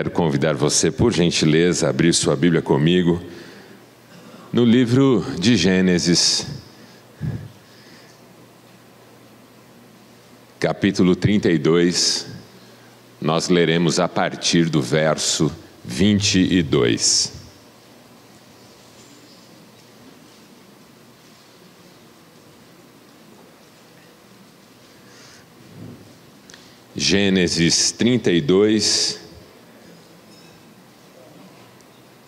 quero convidar você, por gentileza, a abrir sua Bíblia comigo no livro de Gênesis, capítulo 32, nós leremos a partir do verso 22. Gênesis 32,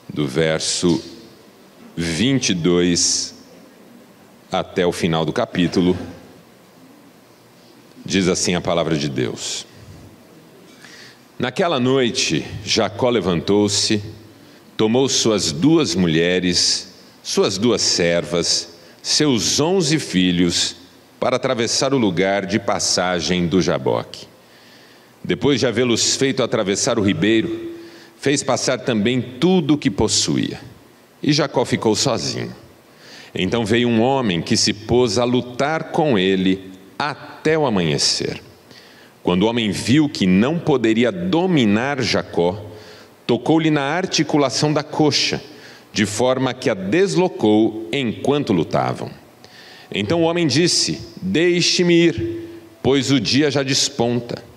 do verso 22 até o final do capítulo, diz assim a palavra de Deus. Naquela noite, Jacó levantou-se, tomou suas 2 mulheres, suas 2 servas, seus 11 filhos, para atravessar o lugar de passagem do Jaboque. Depois de havê-los feito atravessar o ribeiro, fez passar também tudo o que possuía. E Jacó ficou sozinho. Então veio um homem que se pôs a lutar com ele até o amanhecer. Quando o homem viu que não poderia dominar Jacó, tocou-lhe na articulação da coxa, de forma que a deslocou enquanto lutavam. Então o homem disse: deixe-me ir, pois o dia já desponta.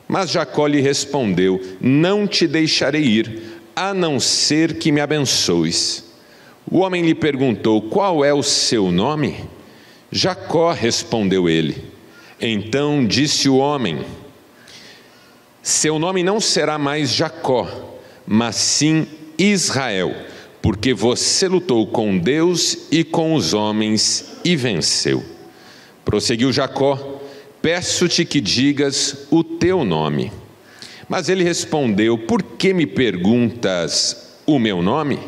Mas Jacó lhe respondeu: não te deixarei ir, a não ser que me abençoes. O homem lhe perguntou: qual é o seu nome? Jacó, respondeu ele. Então disse o homem: seu nome não será mais Jacó, mas sim Israel, porque você lutou com Deus e com os homens e venceu. Prosseguiu Jacó: peço-te que digas o teu nome. Mas ele respondeu: por que me perguntas o meu nome?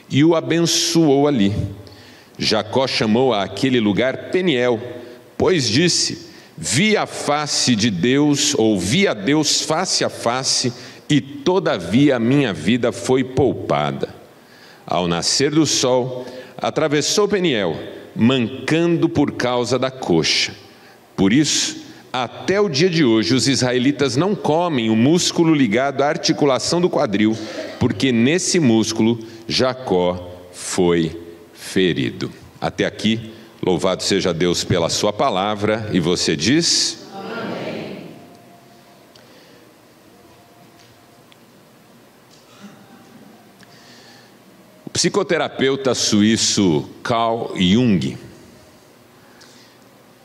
E o abençoou ali. Jacó chamou àquele lugar Peniel, pois disse: vi a face de Deus, ou vi a Deus face a face, e todavia a minha vida foi poupada. Ao nascer do sol, atravessou Peniel, mancando por causa da coxa. Por isso, até o dia de hoje, os israelitas não comem o músculo ligado à articulação do quadril, porque nesse músculo Jacó foi ferido. Até aqui, louvado seja Deus pela sua palavra, e você diz? Amém. O psicoterapeuta suíço Carl Jung,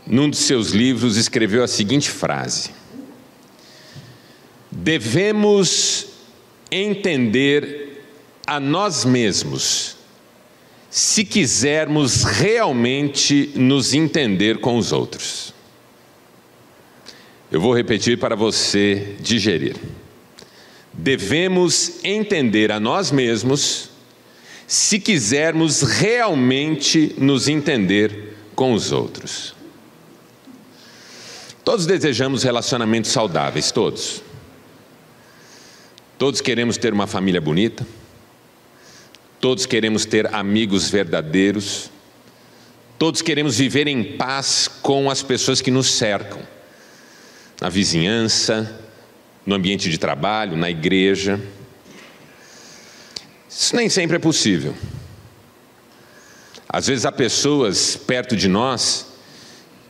num de seus livros, escreveu a seguinte frase: devemos entender a nós mesmos se quisermos realmente nos entender com os outros. Eu vou repetir para você digerir. Devemos entender a nós mesmos se quisermos realmente nos entender com os outros. Todos desejamos relacionamentos saudáveis, todos. Todos queremos ter uma família bonita. Todos queremos ter amigos verdadeiros. Todos queremos viver em paz com as pessoas que nos cercam. Na vizinhança, no ambiente de trabalho, na igreja. Isso nem sempre é possível. Às vezes há pessoas perto de nós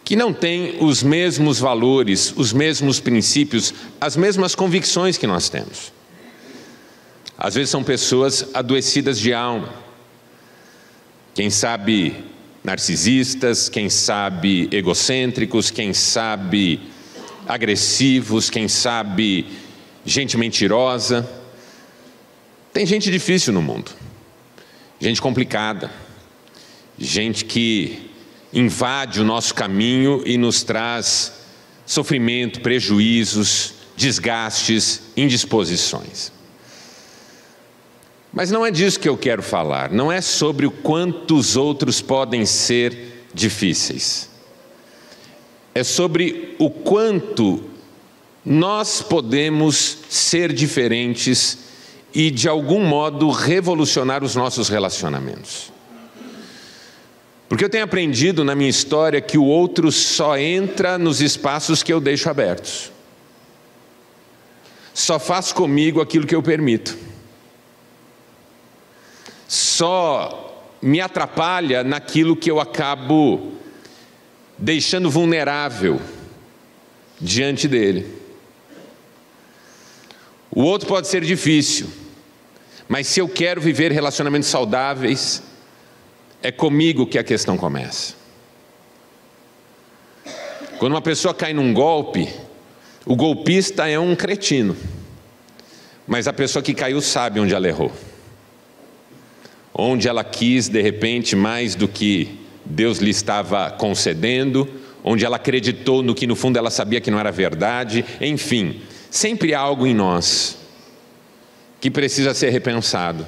que não têm os mesmos valores, os mesmos princípios, as mesmas convicções que nós temos. Às vezes são pessoas adoecidas de alma, quem sabe narcisistas, quem sabe egocêntricos, quem sabe agressivos, quem sabe gente mentirosa. Tem gente difícil no mundo, gente complicada, gente que invade o nosso caminho e nos traz sofrimento, prejuízos, desgastes, indisposições. Mas não é disso que eu quero falar, não é sobre o quanto os outros podem ser difíceis. É sobre o quanto nós podemos ser diferentes e, de algum modo, revolucionar os nossos relacionamentos. Porque eu tenho aprendido na minha história que o outro só entra nos espaços que eu deixo abertos. só faz comigo aquilo que eu permito. Só me atrapalha naquilo que eu acabo deixando vulnerável diante dele. O outro pode ser difícil, mas se eu quero viver relacionamentos saudáveis, é comigo que a questão começa. Quando uma pessoa cai num golpe, o golpista é um cretino, mas a pessoa que caiu sabe onde ela errou, onde ela quis de repente mais do que Deus lhe estava concedendo, onde ela acreditou no que no fundo ela sabia que não era verdade. Enfim, sempre há algo em nós que precisa ser repensado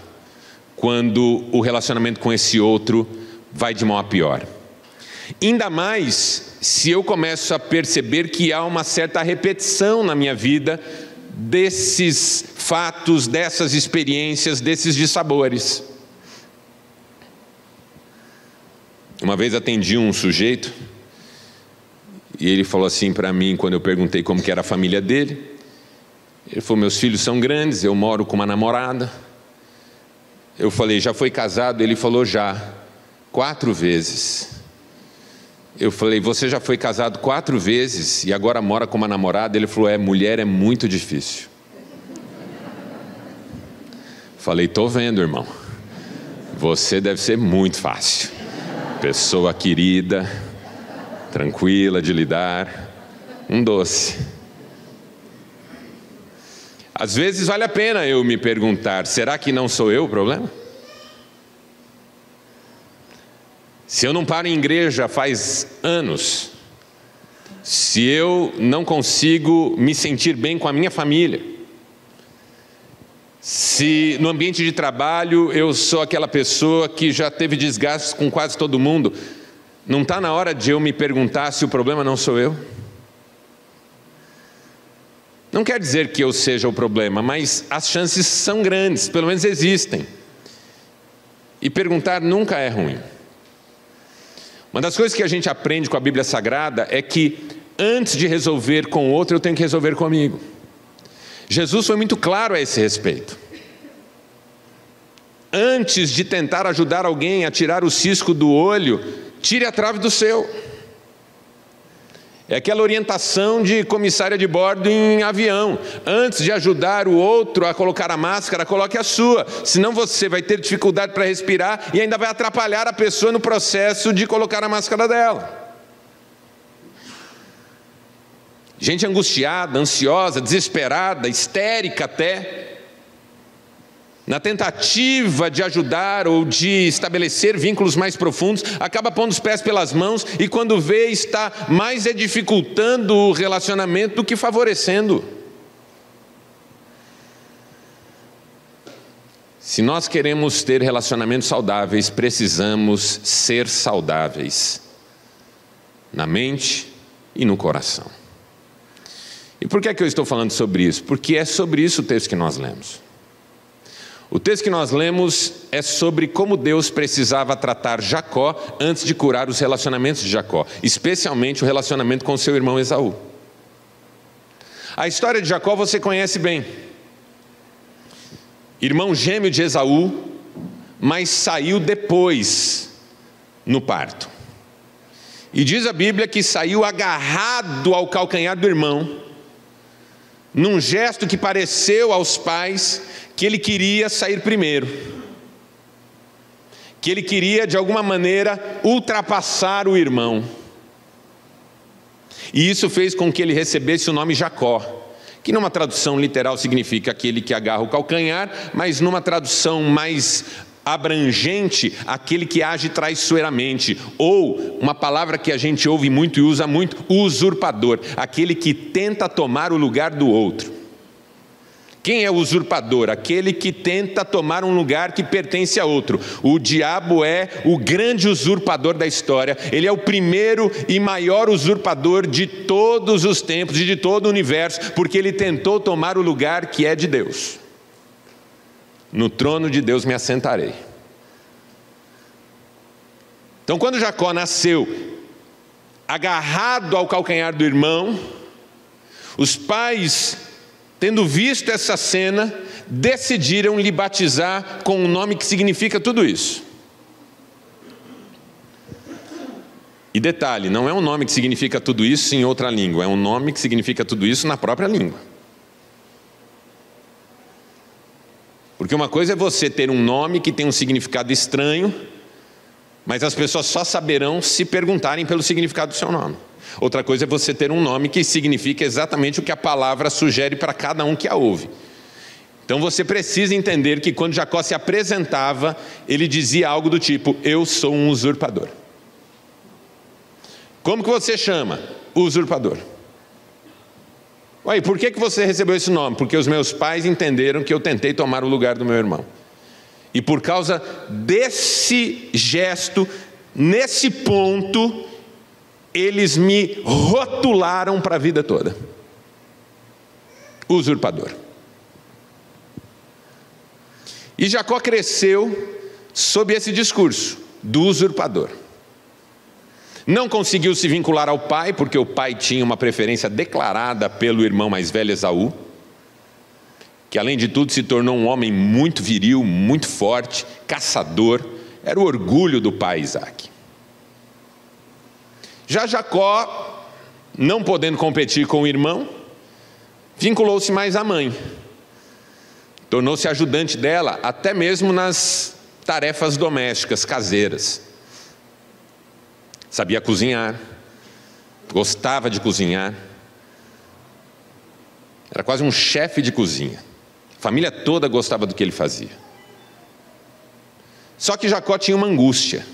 quando o relacionamento com esse outro vai de mal a pior. Ainda mais se eu começo a perceber que há uma certa repetição na minha vida desses fatos, dessas experiências, desses dissabores. Uma vez atendi um sujeito e ele falou assim para mim, quando eu perguntei como que era a família dele. Ele falou: meus filhos são grandes, eu moro com uma namorada. Eu falei: já foi casado? Ele falou: já, 4 vezes. Eu falei: você já foi casado 4 vezes e agora mora com uma namorada? Ele falou: mulher é muito difícil. Falei: tô vendo, irmão, você deve ser muito fácil, pessoa querida, tranquila de lidar, um doce. Às vezes vale a pena eu me perguntar: será que não sou eu o problema? Se eu não paro em igreja faz anos, se eu não consigo me sentir bem com a minha família, se no ambiente de trabalho eu sou aquela pessoa que já teve desgastes com quase todo mundo, não está na hora de eu me perguntar se o problema não sou eu? Não quer dizer que eu seja o problema, mas as chances são grandes, pelo menos existem. E perguntar nunca é ruim. Uma das coisas que a gente aprende com a Bíblia Sagrada é que antes de resolver com o outro, eu tenho que resolver comigo. Jesus foi muito claro a esse respeito. Antes de tentar ajudar alguém a tirar o cisco do olho, tire a trave do seu. É aquela orientação de comissária de bordo em avião. Antes de ajudar o outro a colocar a máscara, coloque a sua. Senão você vai ter dificuldade para respirar e ainda vai atrapalhar a pessoa no processo de colocar a máscara dela. Gente angustiada, ansiosa, desesperada, histérica até, na tentativa de ajudar ou de estabelecer vínculos mais profundos, acaba pondo os pés pelas mãos e quando vê está mais dificultando o relacionamento do que favorecendo. Se nós queremos ter relacionamentos saudáveis, precisamos ser saudáveis na mente e no coração. E por que é que eu estou falando sobre isso? Porque é sobre isso o texto que nós lemos. O texto que nós lemos é sobre como Deus precisava tratar Jacó antes de curar os relacionamentos de Jacó, especialmente o relacionamento com seu irmão Esaú. A história de Jacó você conhece bem. Irmão gêmeo de Esaú, mas saiu depois no parto. E diz a Bíblia que saiu agarrado ao calcanhar do irmão, num gesto que pareceu aos pais que ele queria sair primeiro, que ele queria de alguma maneira ultrapassar o irmão. E isso fez com que ele recebesse o nome Jacó, que numa tradução literal significa aquele que agarra o calcanhar, mas numa tradução mais abrangente, aquele que age traiçoeiramente, ou uma palavra que a gente ouve muito e usa muito, usurpador, aquele que tenta tomar o lugar do outro. Quem é o usurpador? Aquele que tenta tomar um lugar que pertence a outro. O diabo é o grande usurpador da história. Ele é o primeiro e maior usurpador de todos os tempos e de todo o universo, porque ele tentou tomar o lugar que é de Deus. No trono de Deus me assentarei. Então, quando Jacó nasceu agarrado ao calcanhar do irmão, os pais tendo visto essa cena, decidiram lhe batizar com um nome que significa tudo isso. E detalhe, não é um nome que significa tudo isso em outra língua, é um nome que significa tudo isso na própria língua. Porque uma coisa é você ter um nome que tem um significado estranho, mas as pessoas só saberão se perguntarem pelo significado do seu nome. Outra coisa é você ter um nome que significa exatamente o que a palavra sugere para cada um que a ouve. Então você precisa entender que quando Jacó se apresentava, ele dizia algo do tipo: eu sou um usurpador. Como que você chama? Usurpador. Ué, por que você recebeu esse nome? Porque os meus pais entenderam que eu tentei tomar o lugar do meu irmão. E por causa desse gesto, nesse ponto, eles me rotularam para a vida toda. Usurpador. E Jacó cresceu sob esse discurso do usurpador. Não conseguiu se vincular ao pai, porque o pai tinha uma preferência declarada pelo irmão mais velho Esaú, que além de tudo se tornou um homem muito viril, muito forte, caçador, era o orgulho do pai Isaque. Já Jacó, não podendo competir com o irmão, vinculou-se mais à mãe, tornou-se ajudante dela, até mesmo nas tarefas domésticas, caseiras. Sabia cozinhar, gostava de cozinhar, era quase um chefe de cozinha. A família toda gostava do que ele fazia. Só que Jacó tinha uma angústia.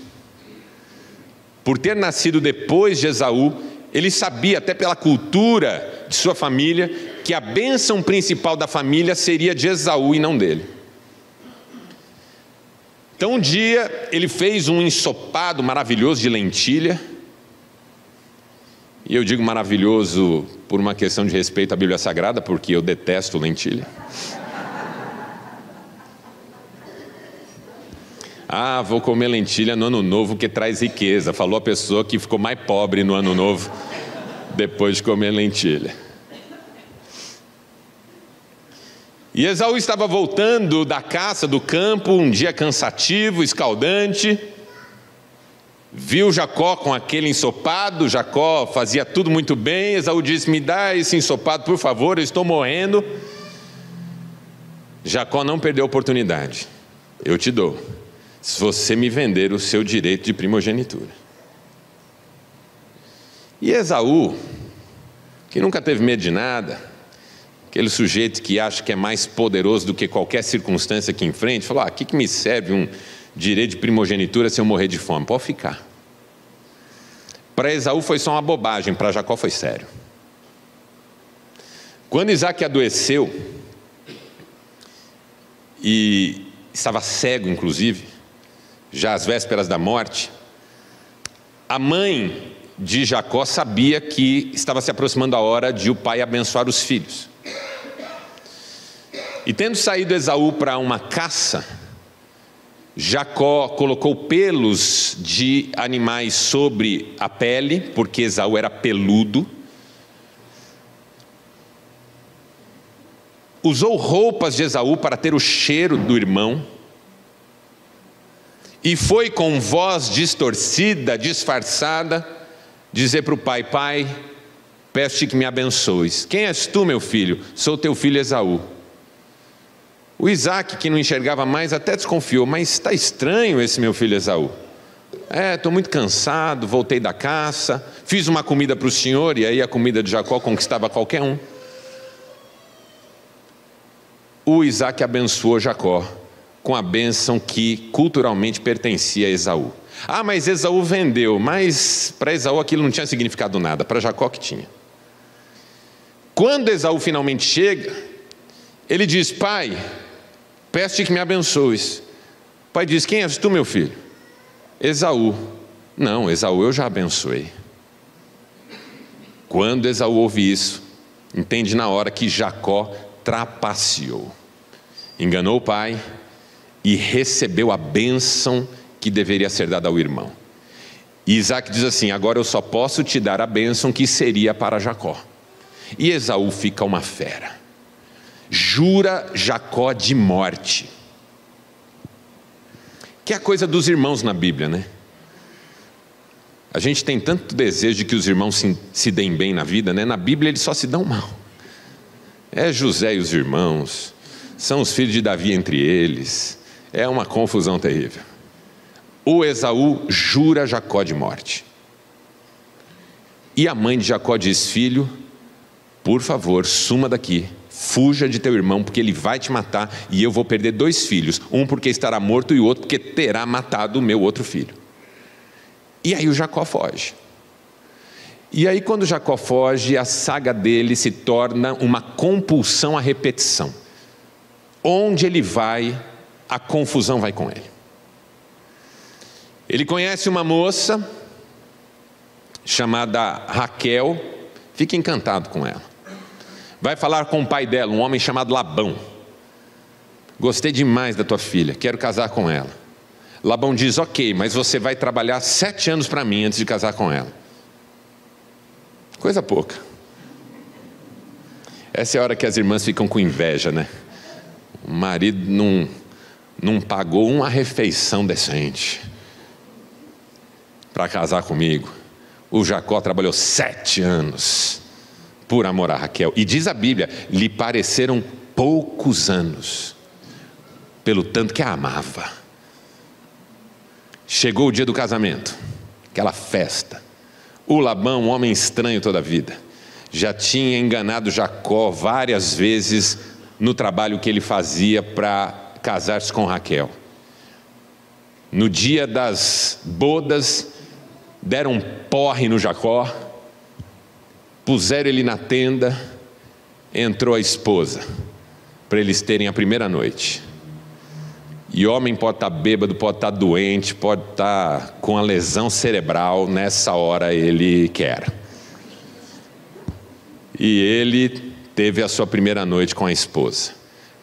Por ter nascido depois de Esaú, ele sabia, até pela cultura de sua família, que a bênção principal da família seria de Esaú e não dele. Então um dia ele fez um ensopado maravilhoso de lentilha, e eu digo maravilhoso por uma questão de respeito à Bíblia Sagrada, porque eu detesto lentilha. Ah, vou comer lentilha no ano novo que traz riqueza, falou a pessoa que ficou mais pobre no ano novo depois de comer lentilha. E Esaú estava voltando da caça, do campo, um dia cansativo, escaldante. Viu Jacó com aquele ensopado. Jacó fazia tudo muito bem. Esaú disse: me dá esse ensopado, por favor, eu estou morrendo. Jacó não perdeu a oportunidade. Eu te dou, se você me vender o seu direito de primogenitura. E Esaú, que nunca teve medo de nada, aquele sujeito que acha que é mais poderoso do que qualquer circunstância que enfrente, falou: que me serve um direito de primogenitura se eu morrer de fome? Pode ficar. Para Esaú foi só uma bobagem, para Jacó foi sério. Quando Isaque adoeceu, e estava cego inclusive, já às vésperas da morte, a mãe de Jacó sabia que estava se aproximando a hora de o pai abençoar os filhos. E tendo saído Esaú para uma caça, Jacó colocou pelos de animais sobre a pele, porque Esaú era peludo. Usou roupas de Esaú para ter o cheiro do irmão. E foi com voz distorcida, disfarçada, dizer para o pai: pai, peço-te que me abençoes. Quem és tu, meu filho? Sou teu filho Esaú. O Isaque, que não enxergava mais, até desconfiou: mas está estranho esse meu filho Esaú. Estou muito cansado, voltei da caça, fiz uma comida para o senhor, e aí a comida de Jacó conquistava qualquer um. O Isaque abençoou Jacó com a bênção que culturalmente pertencia a Esaú. Mas Esaú vendeu, mas para Esaú aquilo não tinha significado nada, para Jacó que tinha. Quando Esaú finalmente chega, ele diz: pai, peço-te que me abençoes. O pai diz: quem és tu, meu filho? Esaú. Não, Esaú eu já abençoei. Quando Esaú ouve isso, entende na hora que Jacó trapaceou, enganou o pai e recebeu a bênção que deveria ser dada ao irmão. E Isaque diz assim: agora eu só posso te dar a bênção que seria para Jacó. E Esaú fica uma fera. jura Jacó de morte. Que é a coisa dos irmãos na Bíblia, né? A gente tem tanto desejo de que os irmãos se deem bem na vida, né? Na Bíblia eles só se dão mal. É José e os irmãos, são os filhos de Davi entre eles, é uma confusão terrível. O Esaú jura Jacó de morte. E a mãe de Jacó diz: filho, por favor, suma daqui, fuja de teu irmão, porque ele vai te matar, e eu vou perder 2 filhos, um porque estará morto e o outro porque terá matado o meu outro filho. E aí o Jacó foge. E aí quando Jacó foge, a saga dele se torna uma compulsão à repetição. Onde ele vai, a confusão vai com ele. Ele conhece uma moça chamada Raquel, fica encantado com ela. Vai falar com o pai dela, um homem chamado Labão. Gostei demais da tua filha, quero casar com ela. Labão diz: ok, mas você vai trabalhar 7 anos para mim antes de casar com ela. Coisa pouca. Essa é a hora que as irmãs ficam com inveja, né? O marido não pagou uma refeição decente para casar comigo. O Jacó trabalhou 7 anos por amor a Raquel. E diz a Bíblia, lhe pareceram poucos anos, pelo tanto que a amava. Chegou o dia do casamento, aquela festa. O Labão, um homem estranho toda a vida, já tinha enganado Jacó várias vezes no trabalho que ele fazia para casar-se com Raquel. No dia das bodas, deram um porre no Jacó, puseram ele na tenda, entrou a esposa, para eles terem a primeira noite. E homem pode estar bêbado, pode estar doente, pode estar com a lesão cerebral, nessa hora ele quer. E ele teve a sua primeira noite com a esposa.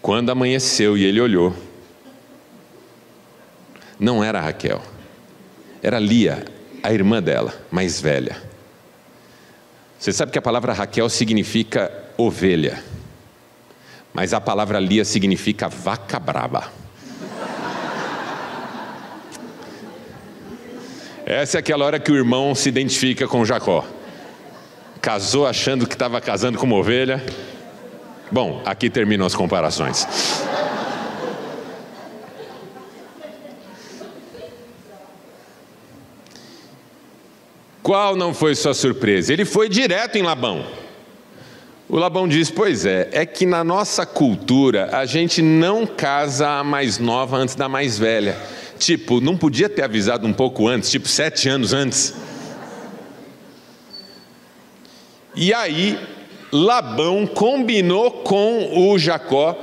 Quando amanheceu e ele olhou, não era Raquel, era Lia, a irmã dela, mais velha. Você sabe que a palavra Raquel significa ovelha, mas a palavra Lia significa vaca braba. Essa é aquela hora que o irmão se identifica com Jacó. Casou achando que estava casando com uma ovelha. Bom, aqui terminam as comparações. Qual não foi sua surpresa? Ele foi direto em Labão. O Labão diz: pois é que na nossa cultura a gente não casa a mais nova antes da mais velha. Tipo, não podia ter avisado um pouco antes, tipo 7 anos antes. E aí, Labão combinou com o Jacó,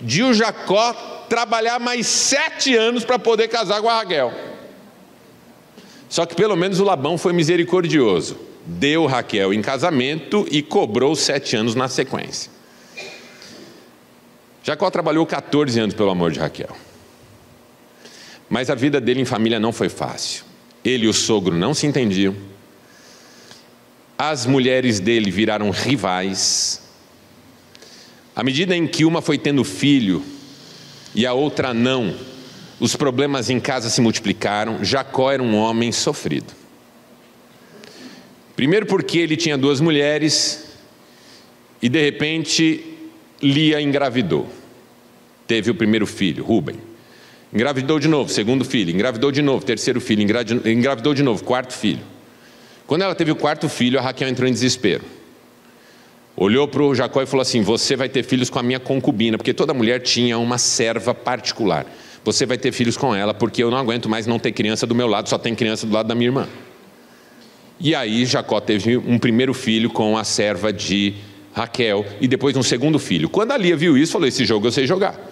de o Jacó trabalhar mais 7 anos para poder casar com a Raquel. Só que pelo menos o Labão foi misericordioso. Deu Raquel em casamento e cobrou 7 anos na sequência. Jacó trabalhou 14 anos pelo amor de Raquel. Mas a vida dele em família não foi fácil. Ele e o sogro não se entendiam. As mulheres dele viraram rivais. À medida em que uma foi tendo filho e a outra não, os problemas em casa se multiplicaram. Jacó era um homem sofrido. Primeiro porque ele tinha 2 mulheres e de repente Lia engravidou. Teve o primeiro filho, Rúben. Engravidou de novo, segundo filho, engravidou de novo, terceiro filho, engravidou de novo, 4º filho. Quando ela teve o 4º filho, a Raquel entrou em desespero. Olhou para o Jacó e falou assim: você vai ter filhos com a minha concubina, porque toda mulher tinha uma serva particular. Você vai ter filhos com ela, porque eu não aguento mais não ter criança do meu lado, só tem criança do lado da minha irmã. E aí Jacó teve um primeiro filho com a serva de Raquel, e depois um segundo filho. Quando a Lia viu isso, falou: esse jogo eu sei jogar.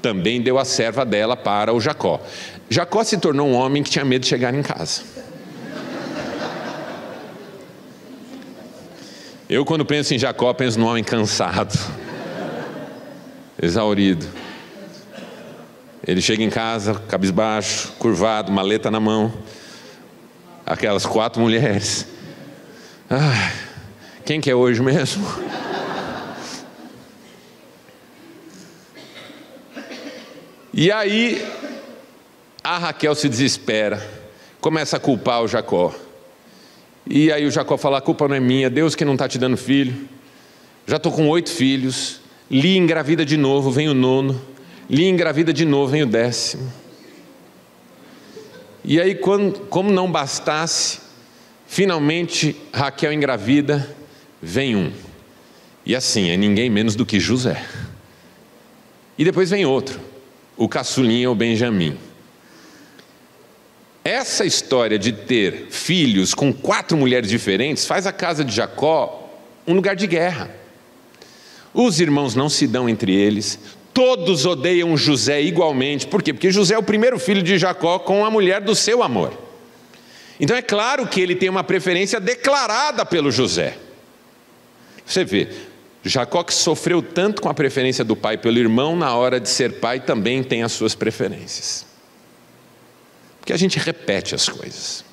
Também deu a serva dela para o Jacó. Jacó se tornou um homem que tinha medo de chegar em casa. Eu, quando penso em Jacó, penso num homem cansado, exaurido. Ele chega em casa, cabisbaixo, curvado, maleta na mão, aquelas 4 mulheres. Quem que é hoje mesmo? E aí a Raquel se desespera, começa a culpar o Jacó. E aí o Jacó fala: a culpa não é minha, Deus que não está te dando filho. Já estou com 8 filhos. Lia engravida de novo, vem o 9º. Lia engravida de novo, vem o 10º. E aí, como não bastasse, finalmente Raquel engravida, vem um. E assim, é ninguém menos do que José. E depois vem outro, o caçulinha, o Benjamim. Essa história de ter filhos com 4 mulheres diferentes faz a casa de Jacó um lugar de guerra. Os irmãos não se dão entre eles, todos odeiam José igualmente. Por quê? Porque José é o primeiro filho de Jacó com a mulher do seu amor. Então é claro que ele tem uma preferência declarada pelo José. Você vê, Jacó, que sofreu tanto com a preferência do pai pelo irmão, na hora de ser pai também tem as suas preferências. Porque a gente repete as coisas.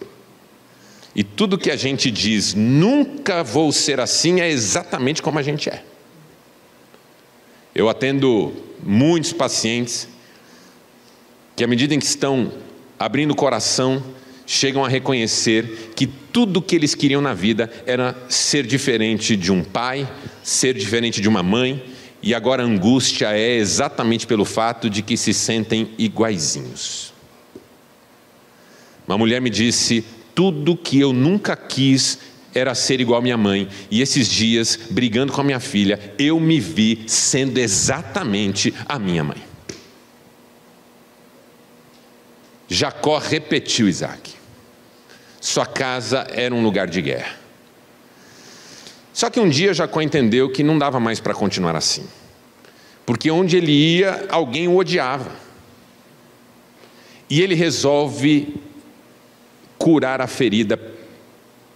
E tudo que a gente diz, nunca vou ser assim, é exatamente como a gente é. Eu atendo muitos pacientes que, à medida em que estão abrindo o coração, chegam a reconhecer que tudo que eles queriam na vida era ser diferente de um pai, ser diferente de uma mãe, e agora a angústia é exatamente pelo fato de que se sentem iguaizinhos. Uma mulher me disse: tudo que eu nunca quis era ser igual à minha mãe, e esses dias, brigando com a minha filha, eu me vi sendo exatamente a minha mãe. Jacó repetiu Isaac. Sua casa era um lugar de guerra. Só que um dia Jacó entendeu que não dava mais para continuar assim, porque onde ele ia, alguém o odiava. E ele resolve curar a ferida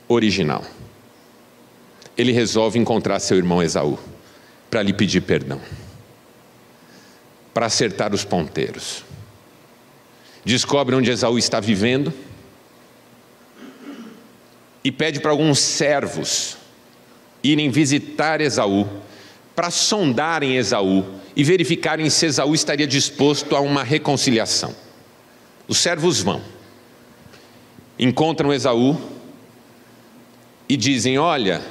original. Ele resolve encontrar seu irmão Esaú para lhe pedir perdão, para acertar os ponteiros. Descobre onde Esaú está vivendo e pede para alguns servos irem visitar Esaú, para sondarem Esaú e verificarem se Esaú estaria disposto a uma reconciliação. Os servos vão, encontram Esaú e dizem: olha,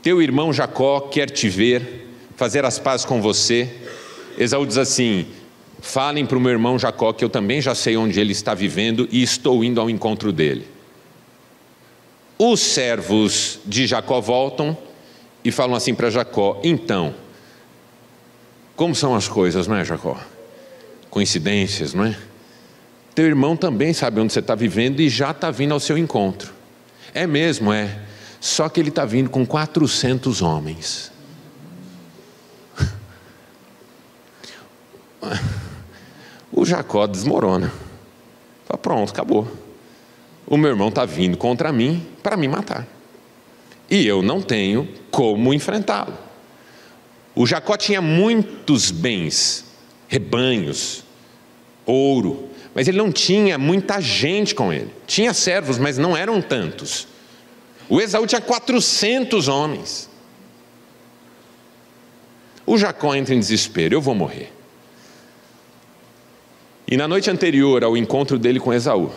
teu irmão Jacó quer te ver, fazer as pazes com você. Esaú diz assim: falem para o meu irmão Jacó que eu também já sei onde ele está vivendo e estou indo ao encontro dele. Os servos de Jacó voltam e falam assim para Jacó: então, como são as coisas, não é, Jacó? Coincidências, não é? Teu irmão também sabe onde você está vivendo e já está vindo ao seu encontro. É mesmo, é. Só que ele está vindo com 400 homens. O Jacó desmorona. Fala: pronto, acabou. O meu irmão está vindo contra mim para me matar. E eu não tenho como enfrentá-lo. O Jacó tinha muitos bens, rebanhos, ouro, mas ele não tinha muita gente com ele. Tinha servos, mas não eram tantos. O Esaú tinha 400 homens. O Jacó entra em desespero: eu vou morrer. E na noite anterior ao encontro dele com Esaú,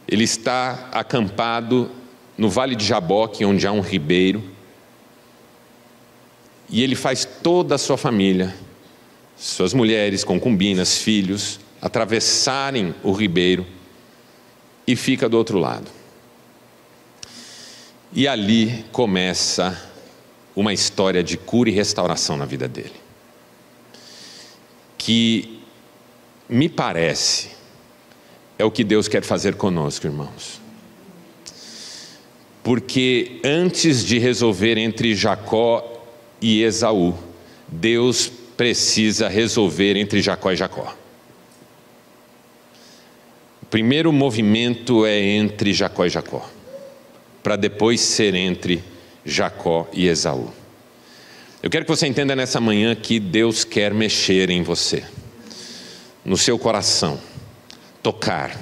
ele está acampado no vale de Jaboque, onde há um ribeiro, e ele faz toda a sua família, suas mulheres, concubinas, filhos, atravessarem o ribeiro e fica do outro lado. E ali começa uma história de cura e restauração na vida dele, que me parece é o que Deus quer fazer conosco, irmãos. Porque antes de resolver entre Jacó e Esaú, Deus precisa resolver entre Jacó e Jacó. O primeiro movimento é entre Jacó e Jacó, para depois ser entre Jacó e Esaú. Eu quero que você entenda nessa manhã que Deus quer mexer em você, no seu coração, tocar,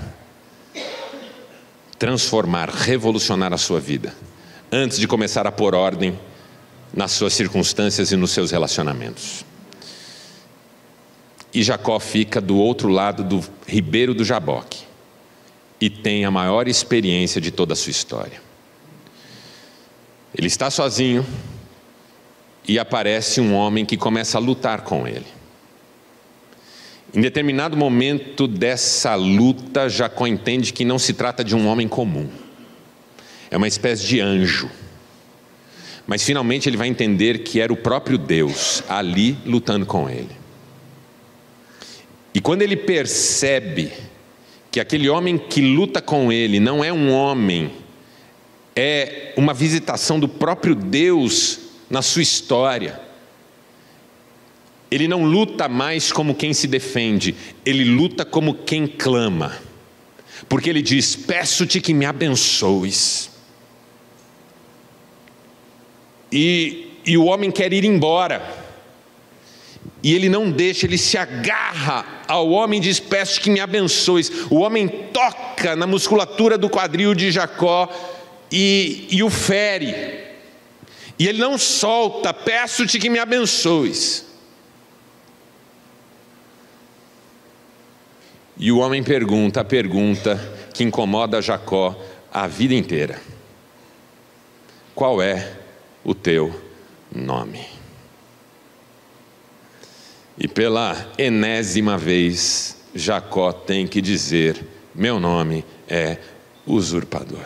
transformar, revolucionar a sua vida, antes de começar a pôr ordem nas suas circunstâncias e nos seus relacionamentos. E Jacó fica do outro lado do ribeiro do Jaboque e tem a maior experiência de toda a sua história. Ele está sozinho e aparece um homem que começa a lutar com ele. Em determinado momento dessa luta, Jacó entende que não se trata de um homem comum. É uma espécie de anjo. Mas finalmente ele vai entender que era o próprio Deus ali lutando com ele. E quando ele percebe que aquele homem que luta com ele não é um homem, é uma visitação do próprio Deus na sua história, ele não luta mais como quem se defende, ele luta como quem clama. Porque ele diz: peço-te que me abençoes. E o homem quer ir embora. E ele não deixa, ele se agarra ao homem e diz: peço que me abençoes. O homem toca na musculatura do quadril de Jacó e o fere. E ele não solta: peço-te que me abençoes. E o homem pergunta a pergunta que incomoda Jacó a vida inteira: qual é o teu nome? E pela enésima vez, Jacó tem que dizer: meu nome é usurpador.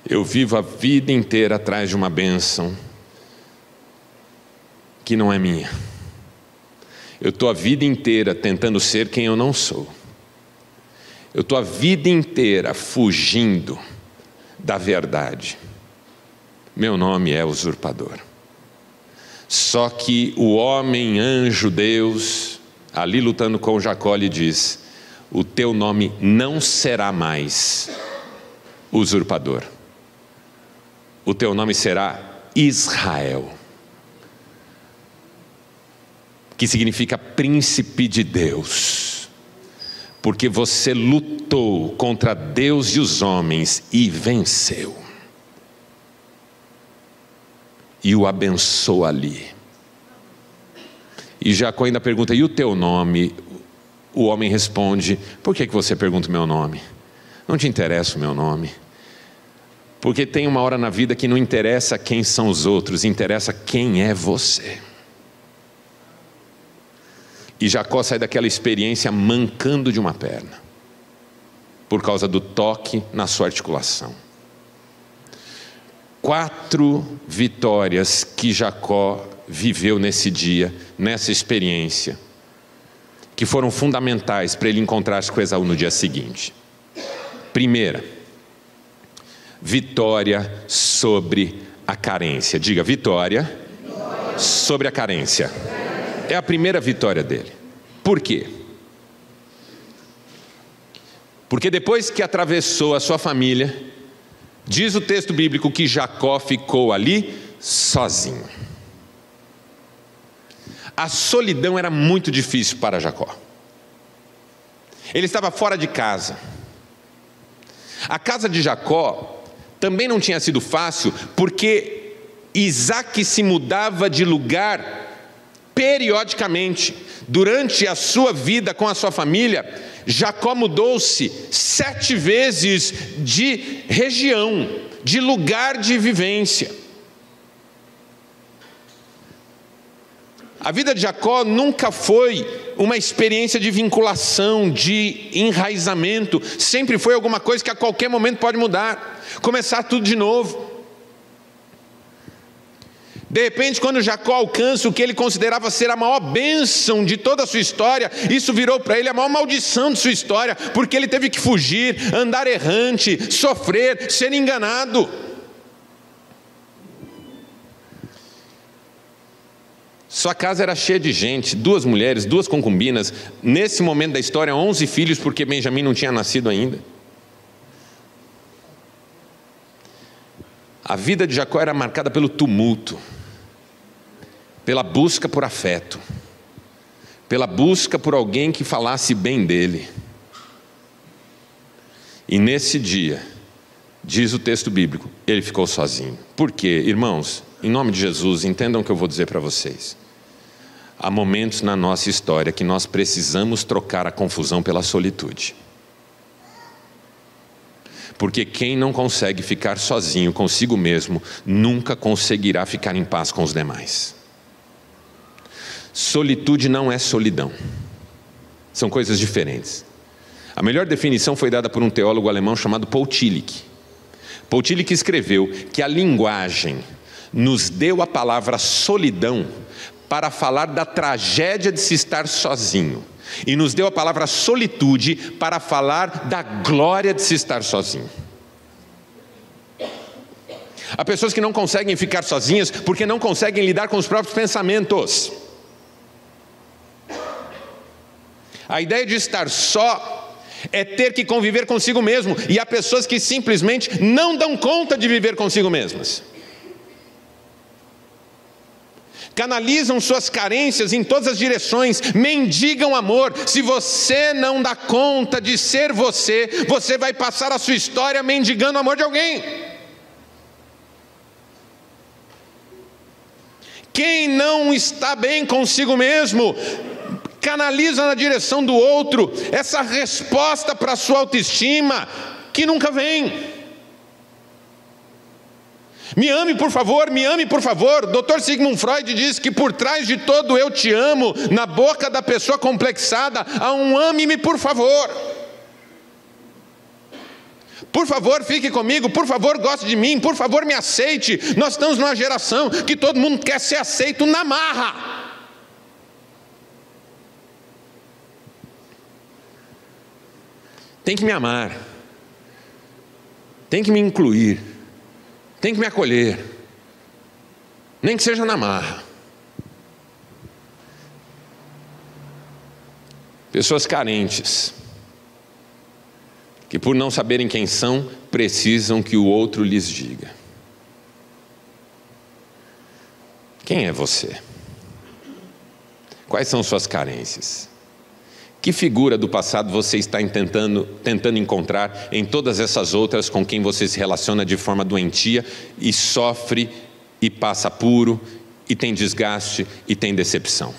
Eu vivo a vida inteira atrás de uma bênção que não é minha. Eu estou a vida inteira tentando ser quem eu não sou. Eu estou a vida inteira fugindo da verdade. Meu nome é usurpador. Só que o homem, anjo, Deus, ali lutando com Jacó, lhe diz: o teu nome não será mais usurpador. O teu nome será Israel, que significa príncipe de Deus, porque você lutou contra Deus e os homens e venceu. E o abençoa ali. E Jacó ainda pergunta: e o teu nome? O homem responde: por que você pergunta o meu nome? Não te interessa o meu nome. Porque tem uma hora na vida que não interessa quem são os outros, interessa quem é você. E Jacó sai daquela experiência mancando de uma perna, por causa do toque na sua articulação. 4 vitórias que Jacó viveu nesse dia, nessa experiência, que foram fundamentais para ele encontrar-se com Esaú no dia seguinte. Primeira, vitória sobre a carência. Diga: vitória sobre a carência. É a primeira vitória dele. Por quê? Porque depois que atravessou a sua família, diz o texto bíblico que Jacó ficou ali sozinho. A solidão era muito difícil para Jacó. Ele estava fora de casa. A casa de Jacó também não tinha sido fácil, porque Isaac se mudava de lugar periodicamente. Durante a sua vida com a sua família, Jacó mudou-se 7 vezes de região, de lugar de vivência. A vida de Jacó nunca foi uma experiência de vinculação, de enraizamento. Sempre foi alguma coisa que a qualquer momento pode mudar, começar tudo de novo. De repente, quando Jacó alcança o que ele considerava ser a maior bênção de toda a sua história, isso virou para ele a maior maldição de sua história, porque ele teve que fugir, andar errante, sofrer, ser enganado. Sua casa era cheia de gente, 2 mulheres, 2 concubinas, nesse momento da história 11 filhos, porque Benjamim não tinha nascido ainda. A vida de Jacó era marcada pelo tumulto, pela busca por afeto, pela busca por alguém que falasse bem dele. E nesse dia, diz o texto bíblico, ele ficou sozinho. Por quê? Irmãos, em nome de Jesus, entendam o que eu vou dizer para vocês. há momentos na nossa história que nós precisamos trocar a confusão pela solitude. Porque quem não consegue ficar sozinho consigo mesmo, nunca conseguirá ficar em paz com os demais. Solitude não é solidão. São coisas diferentes. A melhor definição foi dada por um teólogo alemão chamado Paul Tillich. Paul Tillich escreveu que a linguagem nos deu a palavra solidão para falar da tragédia de se estar sozinho, e nos deu a palavra solitude para falar da glória de se estar sozinho. Há pessoas que não conseguem ficar sozinhas porque não conseguem lidar com os próprios pensamentos. A ideia de estar só é ter que conviver consigo mesmo, e há pessoas que simplesmente não dão conta de viver consigo mesmas. Canalizam suas carências em todas as direções, mendigam amor. Se você não dá conta de ser você, você vai passar a sua história mendigando o amor de alguém. Quem não está bem consigo mesmo, canaliza na direção do outro essa resposta para a sua autoestima, que nunca vem. Me ame, por favor, me ame, por favor. Dr. Sigmund Freud diz que por trás de todo eu te amo, na boca da pessoa complexada, há um ame-me, por favor. Por favor, fique comigo, por favor, goste de mim, por favor, me aceite. Nós estamos numa geração que todo mundo quer ser aceito na marra. Tem que me amar, tem que me incluir, tem que me acolher, nem que seja na marra. Pessoas carentes, que por não saberem quem são, precisam que o outro lhes diga. Quem é você? Quais são suas carências? Que figura do passado você está tentando encontrar em todas essas outras com quem você se relaciona de forma doentia e sofre e passa apuro e tem desgaste e tem decepção?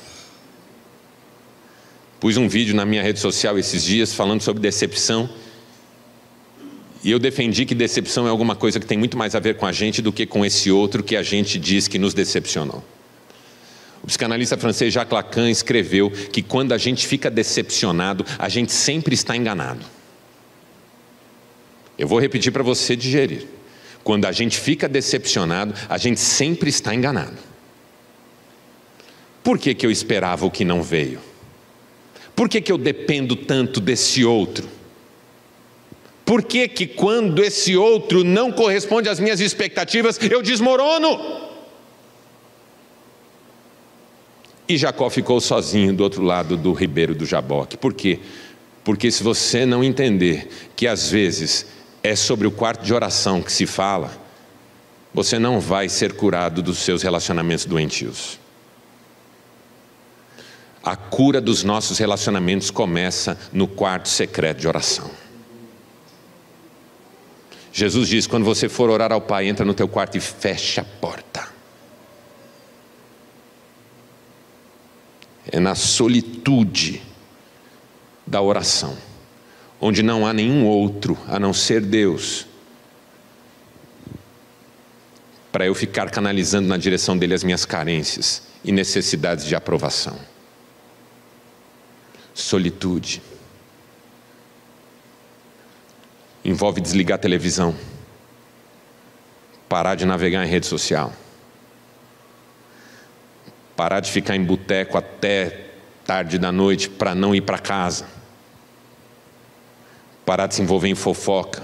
Pus um vídeo na minha rede social esses dias falando sobre decepção, e eu defendi que decepção é alguma coisa que tem muito mais a ver com a gente do que com esse outro que a gente diz que nos decepcionou. O psicanalista francês Jacques Lacan escreveu que quando a gente fica decepcionado, a gente sempre está enganado. Eu vou repetir para você digerir. Quando a gente fica decepcionado, a gente sempre está enganado. Por que eu esperava o que não veio? Por que eu dependo tanto desse outro? Por que quando esse outro não corresponde às minhas expectativas, eu desmorono? E Jacó ficou sozinho do outro lado do ribeiro do Jaboque. Por quê? Porque se você não entender que às vezes é sobre o quarto de oração que se fala, você não vai ser curado dos seus relacionamentos doentios. A cura dos nossos relacionamentos começa no quarto secreto de oração. Jesus diz: quando você for orar ao Pai, entra no teu quarto e fecha a porta. É na solitude da oração, onde não há nenhum outro a não ser Deus, para eu ficar canalizando na direção dele as minhas carências e necessidades de aprovação. Solitude envolve desligar a televisão, parar de navegar em rede social, parar de ficar em boteco até tarde da noite para não ir para casa, parar de se envolver em fofoca,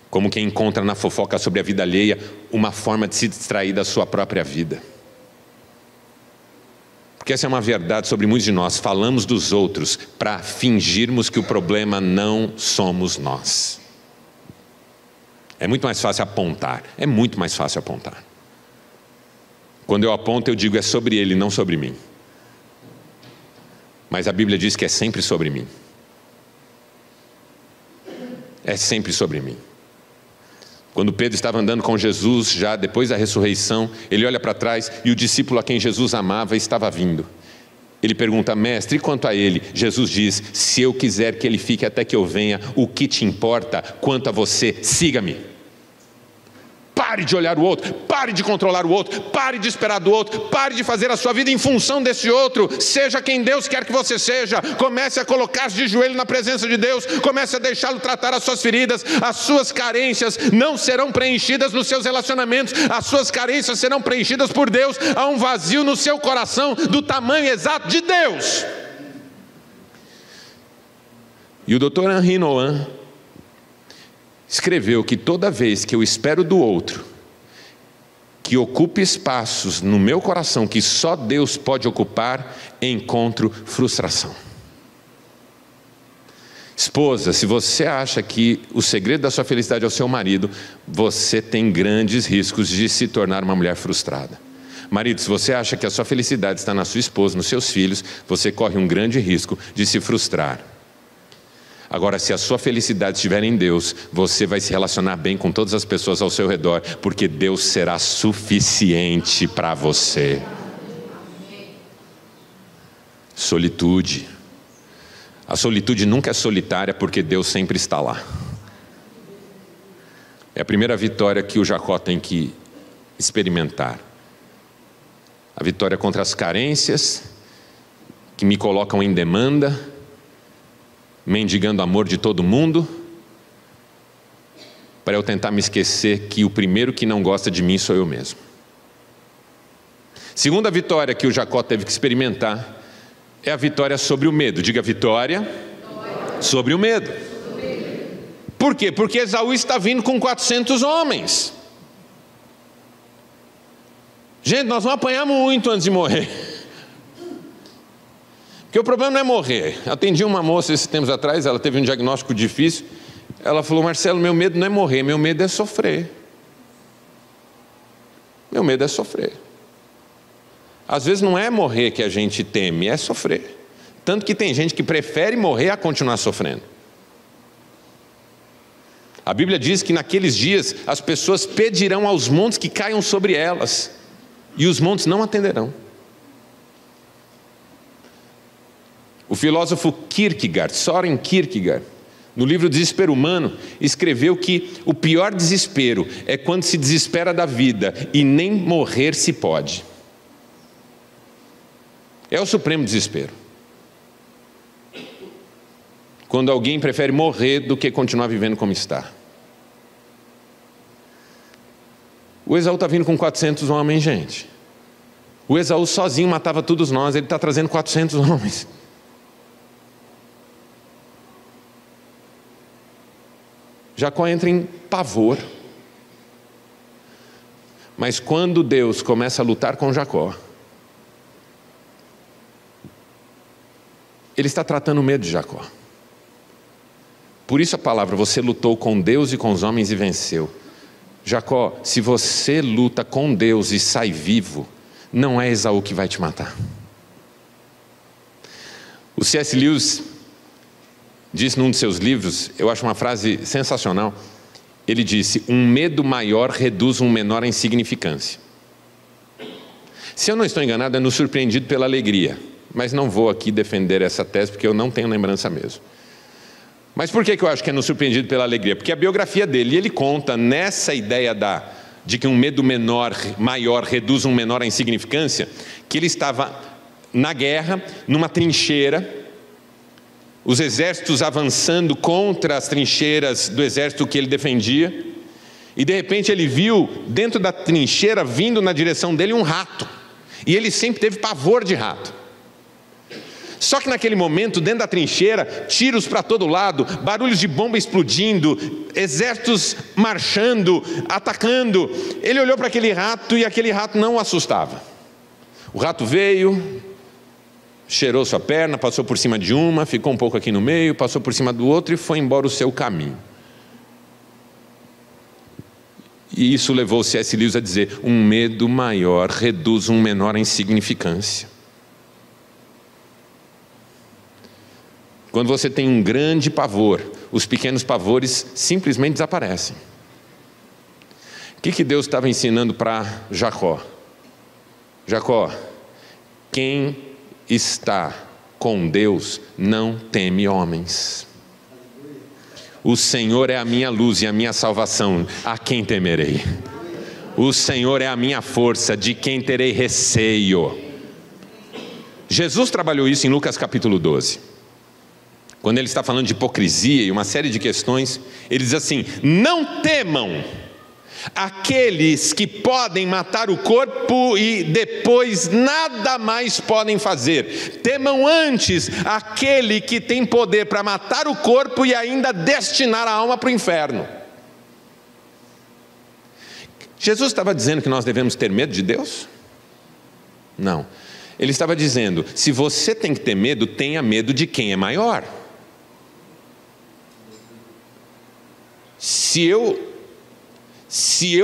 como quem encontra na fofoca sobre a vida alheia uma forma de se distrair da sua própria vida. Porque essa é uma verdade sobre muitos de nós: falamos dos outros para fingirmos que o problema não somos nós. É muito mais fácil apontar, é muito mais fácil apontar. Quando eu aponto, eu digo é sobre ele, não sobre mim. Mas a Bíblia diz que é sempre sobre mim. É sempre sobre mim. Quando Pedro estava andando com Jesus, já depois da ressurreição, ele olha para trás e o discípulo a quem Jesus amava estava vindo. Ele pergunta: mestre, e quanto a ele? Jesus diz: se eu quiser que ele fique até que eu venha, o que te importa? Quanto a você, siga-me. Pare de olhar o outro, pare de controlar o outro, pare de esperar do outro, pare de fazer a sua vida em função desse outro. Seja quem Deus quer que você seja. Comece a colocar-se de joelho na presença de Deus. Comece a deixá-lo tratar as suas feridas. As suas carências não serão preenchidas nos seus relacionamentos. As suas carências serão preenchidas por Deus. Há um vazio no seu coração do tamanho exato de Deus. E o Dr. Henri Nouwen escreveu que toda vez que eu espero do outro que ocupe espaços no meu coração que só Deus pode ocupar, encontro frustração. Esposa, se você acha que o segredo da sua felicidade é o seu marido, você tem grandes riscos de se tornar uma mulher frustrada. Marido, se você acha que a sua felicidade está na sua esposa, nos seus filhos, você corre um grande risco de se frustrar. Agora, se a sua felicidade estiver em Deus, você vai se relacionar bem com todas as pessoas ao seu redor, porque Deus será suficiente para você. Solitude. A solitude nunca é solitária, porque Deus sempre está lá. É a primeira vitória que o Jacó tem que experimentar. A vitória contra as carências, que me colocam em demanda, mendigando amor de todo mundo, para eu tentar me esquecer que o primeiro que não gosta de mim sou eu mesmo. Segunda vitória que o Jacó teve que experimentar é a vitória sobre o medo. Diga: vitória sobre o medo. Por quê? Porque Esaú está vindo com 400 homens. Gente, nós vamos apanhar muito antes de morrer. Porque o problema não é morrer. Atendi uma moça esses tempos atrás, ela teve um diagnóstico difícil. Ela falou: Marcelo, meu medo não é morrer, meu medo é sofrer. Meu medo é sofrer. Às vezes não é morrer que a gente teme, é sofrer. Tanto que tem gente que prefere morrer a continuar sofrendo. A Bíblia diz que naqueles dias as pessoas pedirão aos montes que caiam sobre elas, e os montes não atenderão. O filósofo Kierkegaard, Søren Kierkegaard, no livro Desespero Humano, escreveu que o pior desespero é quando se desespera da vida e nem morrer se pode. É o supremo desespero. Quando alguém prefere morrer do que continuar vivendo como está. O Esaú está vindo com 400 homens, gente. O Esaú sozinho matava todos nós, ele está trazendo 400 homens. Jacó entra em pavor. Mas quando Deus começa a lutar com Jacó, Ele está tratando o medo de Jacó. Por isso a palavra: você lutou com Deus e com os homens e venceu. Jacó, se você luta com Deus e sai vivo, não é Esaú que vai te matar. O C.S. Lewis disse num de seus livros, eu acho uma frase sensacional. Ele disse: um medo maior reduz um menor à insignificância. Se eu não estou enganado, é no Surpreendido pela Alegria. Mas não vou aqui defender essa tese, porque eu não tenho lembrança mesmo. Mas por que eu acho que é no Surpreendido pela Alegria? Porque a biografia dele, ele conta nessa ideia de que um medo maior reduz um menor à insignificância, que ele estava na guerra, numa trincheira, os exércitos avançando contra as trincheiras do exército que ele defendia, e de repente ele viu dentro da trincheira, vindo na direção dele, um rato, e ele sempre teve pavor de rato. Só que naquele momento, dentro da trincheira, tiros para todo lado, barulhos de bomba explodindo, exércitos marchando, atacando. Ele olhou para aquele rato e aquele rato não o assustava. O rato veio, cheirou sua perna, passou por cima de uma, ficou um pouco aqui no meio, passou por cima do outro e foi embora o seu caminho. E isso levou o C.S. Lewis a dizer: um medo maior reduz um menor à insignificância. Quando você tem um grande pavor, os pequenos pavores simplesmente desaparecem. O que Deus estava ensinando para Jacó? Jacó, quem está com Deus não teme homens. O Senhor é a minha luz e a minha salvação, a quem temerei? O Senhor é a minha força, de quem terei receio? Jesus trabalhou isso em Lucas capítulo 12. Quando ele está falando de hipocrisia e uma série de questões, ele diz assim: não temam aqueles que podem matar o corpo e depois nada mais podem fazer. Temam antes aquele que tem poder para matar o corpo e ainda destinar a alma para o inferno. Jesus estava dizendo que nós devemos ter medo de Deus? Não. Ele estava dizendo: se você tem que ter medo, tenha medo de quem é maior. Se eu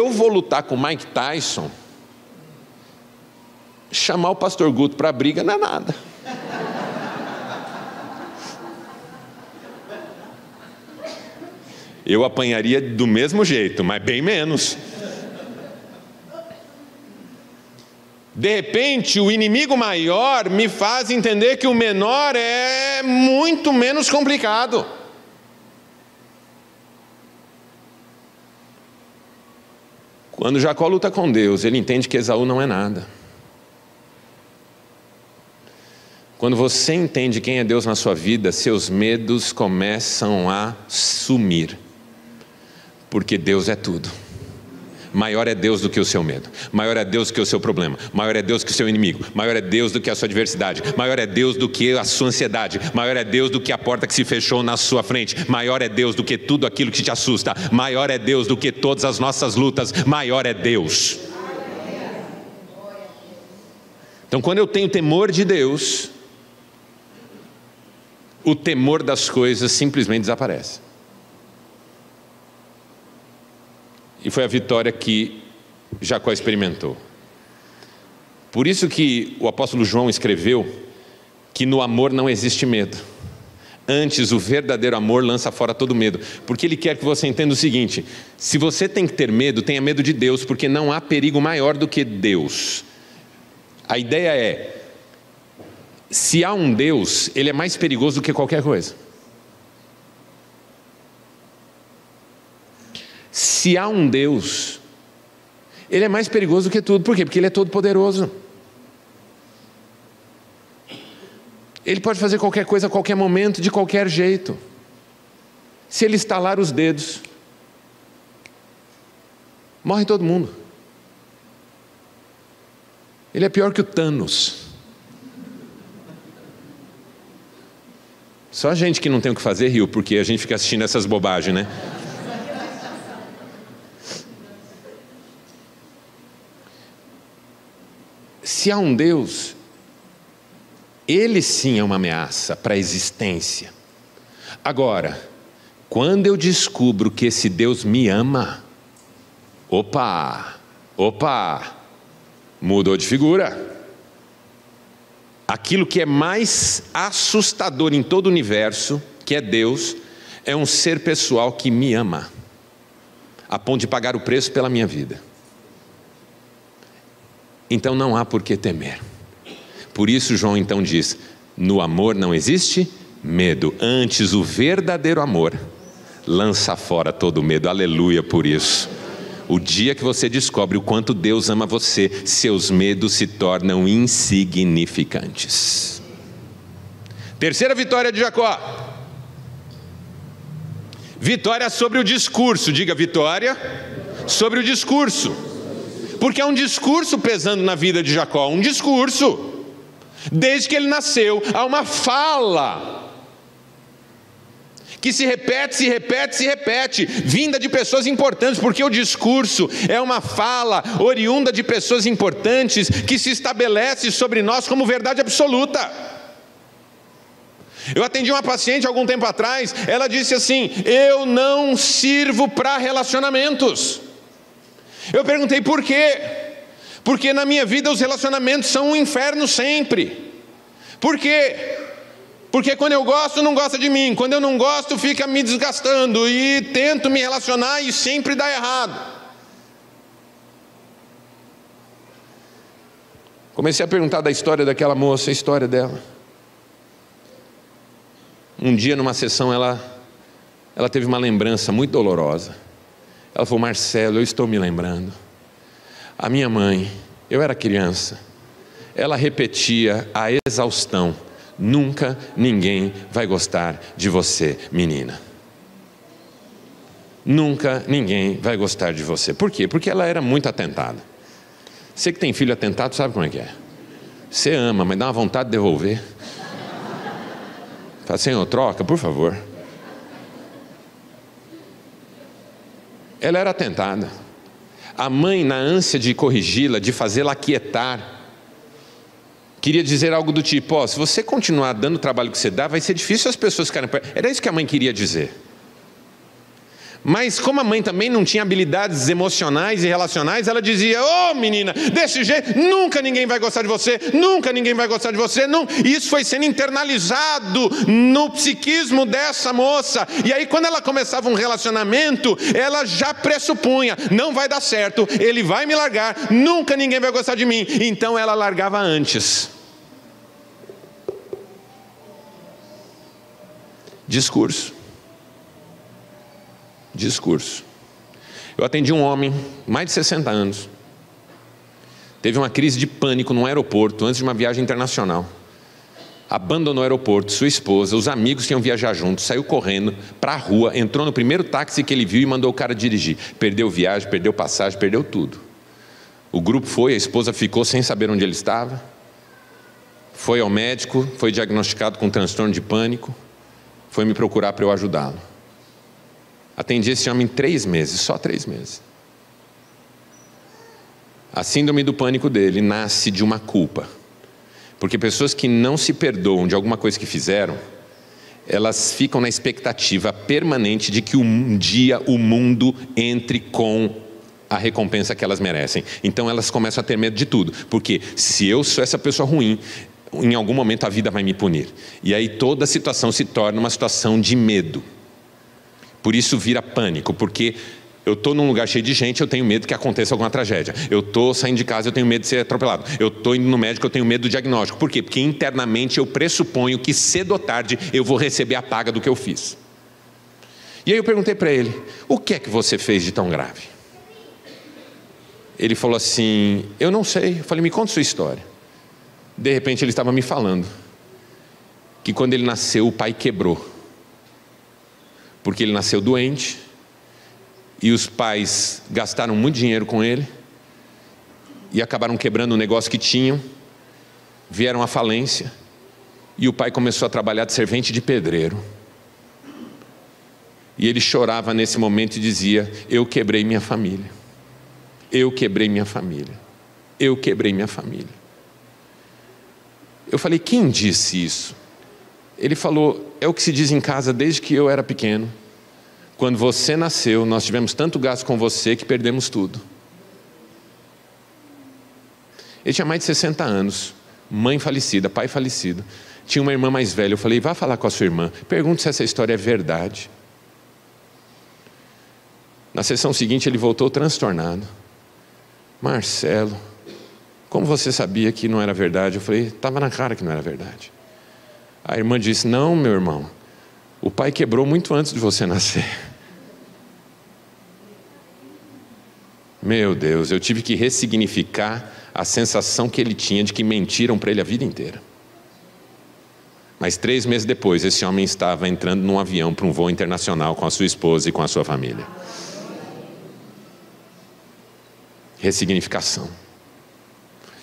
vou lutar com Mike Tyson, chamar o pastor Guto para a briga não é nada. Eu apanharia do mesmo jeito, mas bem menos. De repente, o inimigo maior me faz entender que o menor é muito menos complicado. Quando Jacó luta com Deus, ele entende que Esaú não é nada. Quando você entende quem é Deus na sua vida, seus medos começam a sumir. Porque Deus é tudo. Maior é Deus do que o seu medo. Maior é Deus do que o seu problema. Maior é Deus do que o seu inimigo. Maior é Deus do que a sua adversidade. Maior é Deus do que a sua ansiedade. Maior é Deus do que a porta que se fechou na sua frente. Maior é Deus do que tudo aquilo que te assusta. Maior é Deus do que todas as nossas lutas. Maior é Deus. Então, quando eu tenho temor de Deus, o temor das coisas simplesmente desaparece. E foi a vitória que Jacó experimentou. Por isso que o apóstolo João escreveu que no amor não existe medo. Antes, o verdadeiro amor lança fora todo medo. Porque ele quer que você entenda o seguinte: se você tem que ter medo, tenha medo de Deus, porque não há perigo maior do que Deus. A ideia é, se há um Deus, ele é mais perigoso do que qualquer coisa. Se há um Deus, ele é mais perigoso do que tudo. Por quê? Porque ele é todo poderoso. Ele pode fazer qualquer coisa a qualquer momento, de qualquer jeito. Se ele estalar os dedos, morre todo mundo. Ele é pior que o Thanos. Só a gente que não tem o que fazer riu, porque a gente fica assistindo essas bobagens, né? Se há um Deus, ele sim é uma ameaça para a existência. Agora, quando eu descubro que esse Deus me ama, opa, mudou de figura. Aquilo que é mais assustador em todo o universo, que é Deus, é um ser pessoal que me ama, a ponto de pagar o preço pela minha vida. Então não há por que temer. Por isso João então diz: no amor não existe medo, antes o verdadeiro amor lança fora todo medo. Aleluia por isso. O dia que você descobre o quanto Deus ama você, seus medos se tornam insignificantes. Terceira vitória de Jacó. Vitória sobre o discurso. Diga: vitória sobre o discurso. Porque é um discurso pesando na vida de Jacó, um discurso. Desde que ele nasceu, há uma fala que se repete, vinda de pessoas importantes, porque o discurso é uma fala oriunda de pessoas importantes que se estabelece sobre nós como verdade absoluta. Eu atendi uma paciente algum tempo atrás, ela disse assim: eu não sirvo para relacionamentos. Eu perguntei por quê? Porque na minha vida os relacionamentos são um inferno sempre. Por quê? Porque quando eu gosto, não gosta de mim. Quando eu não gosto, fica me desgastando. E tento me relacionar e sempre dá errado. Comecei a perguntar da história daquela moça, a história dela. Um dia, numa sessão, ela teve uma lembrança muito dolorosa. Ela falou: Marcelo, eu estou me lembrando. A minha mãe, eu era criança, ela repetia a exaustão: nunca ninguém vai gostar de você, menina. Nunca ninguém vai gostar de você. Por quê? Porque ela era muito atentada. Você que tem filho atentado sabe como é que é. Você ama, mas dá uma vontade de devolver. Fala: Senhor, troca, por favor. Ela era atentada. A mãe, na ânsia de corrigi-la, de fazê-la aquietar, queria dizer algo do tipo: se você continuar dando o trabalho que você dá, vai ser difícil as pessoas ficarem... Era isso que a mãe queria dizer. Mas como a mãe também não tinha habilidades emocionais e relacionais, ela dizia: menina, desse jeito nunca ninguém vai gostar de você, nunca ninguém vai gostar de você. Não. Isso foi sendo internalizado no psiquismo dessa moça. E aí, quando ela começava um relacionamento, ela já pressupunha: não vai dar certo, ele vai me largar, nunca ninguém vai gostar de mim. Então ela largava antes. Discurso. Eu atendi um homem, mais de 60 anos. Teve uma crise de pânico no aeroporto, antes de uma viagem internacional. Abandonou o aeroporto, sua esposa, os amigos que iam viajar juntos, saiu correndo para a rua, entrou no primeiro táxi que ele viu e mandou o cara dirigir. Perdeu viagem, perdeu passagem, perdeu tudo. O grupo foi, a esposa ficou sem saber onde ele estava. Foi ao médico, foi diagnosticado com transtorno de pânico. Foi me procurar para eu ajudá-lo. Atendi esse homem 3 meses, só 3 meses. A síndrome do pânico dele nasce de uma culpa. Porque pessoas que não se perdoam de alguma coisa que fizeram, elas ficam na expectativa permanente de que um dia o mundo entre com a recompensa que elas merecem. Então elas começam a ter medo de tudo. Porque se eu sou essa pessoa ruim, em algum momento a vida vai me punir. E aí toda a situação se torna uma situação de medo. Por isso vira pânico, porque eu estou num lugar cheio de gente, eu tenho medo que aconteça alguma tragédia. Eu estou saindo de casa, eu tenho medo de ser atropelado. Eu estou indo no médico, eu tenho medo do diagnóstico. Por quê? Porque internamente eu pressuponho que cedo ou tarde eu vou receber a paga do que eu fiz. E aí eu perguntei para ele: o que é que você fez de tão grave? Ele falou assim: eu não sei. Eu falei: me conta sua história. De repente ele estava me falando que quando ele nasceu o pai quebrou. Porque ele nasceu doente, e os pais gastaram muito dinheiro com ele, e acabaram quebrando o negócio que tinham, vieram à falência, e o pai começou a trabalhar de servente de pedreiro. E ele chorava nesse momento e dizia: eu quebrei minha família, eu quebrei minha família, eu quebrei minha família. Eu falei: quem disse isso? Ele falou: é o que se diz em casa desde que eu era pequeno. Quando você nasceu, nós tivemos tanto gasto com você que perdemos tudo. Ele tinha mais de 60 anos, mãe falecida, pai falecido. Tinha uma irmã mais velha. Eu falei: vá falar com a sua irmã, pergunte se essa história é verdade. Na sessão seguinte ele voltou transtornado. Marcelo, como você sabia que não era verdade? Eu falei: estava na cara que não era verdade. A irmã disse: não, meu irmão, o pai quebrou muito antes de você nascer. Meu Deus, eu tive que ressignificar a sensação que ele tinha de que mentiram para ele a vida inteira. Mas 3 meses depois, esse homem estava entrando num avião para um voo internacional com a sua esposa e com a sua família. Ressignificação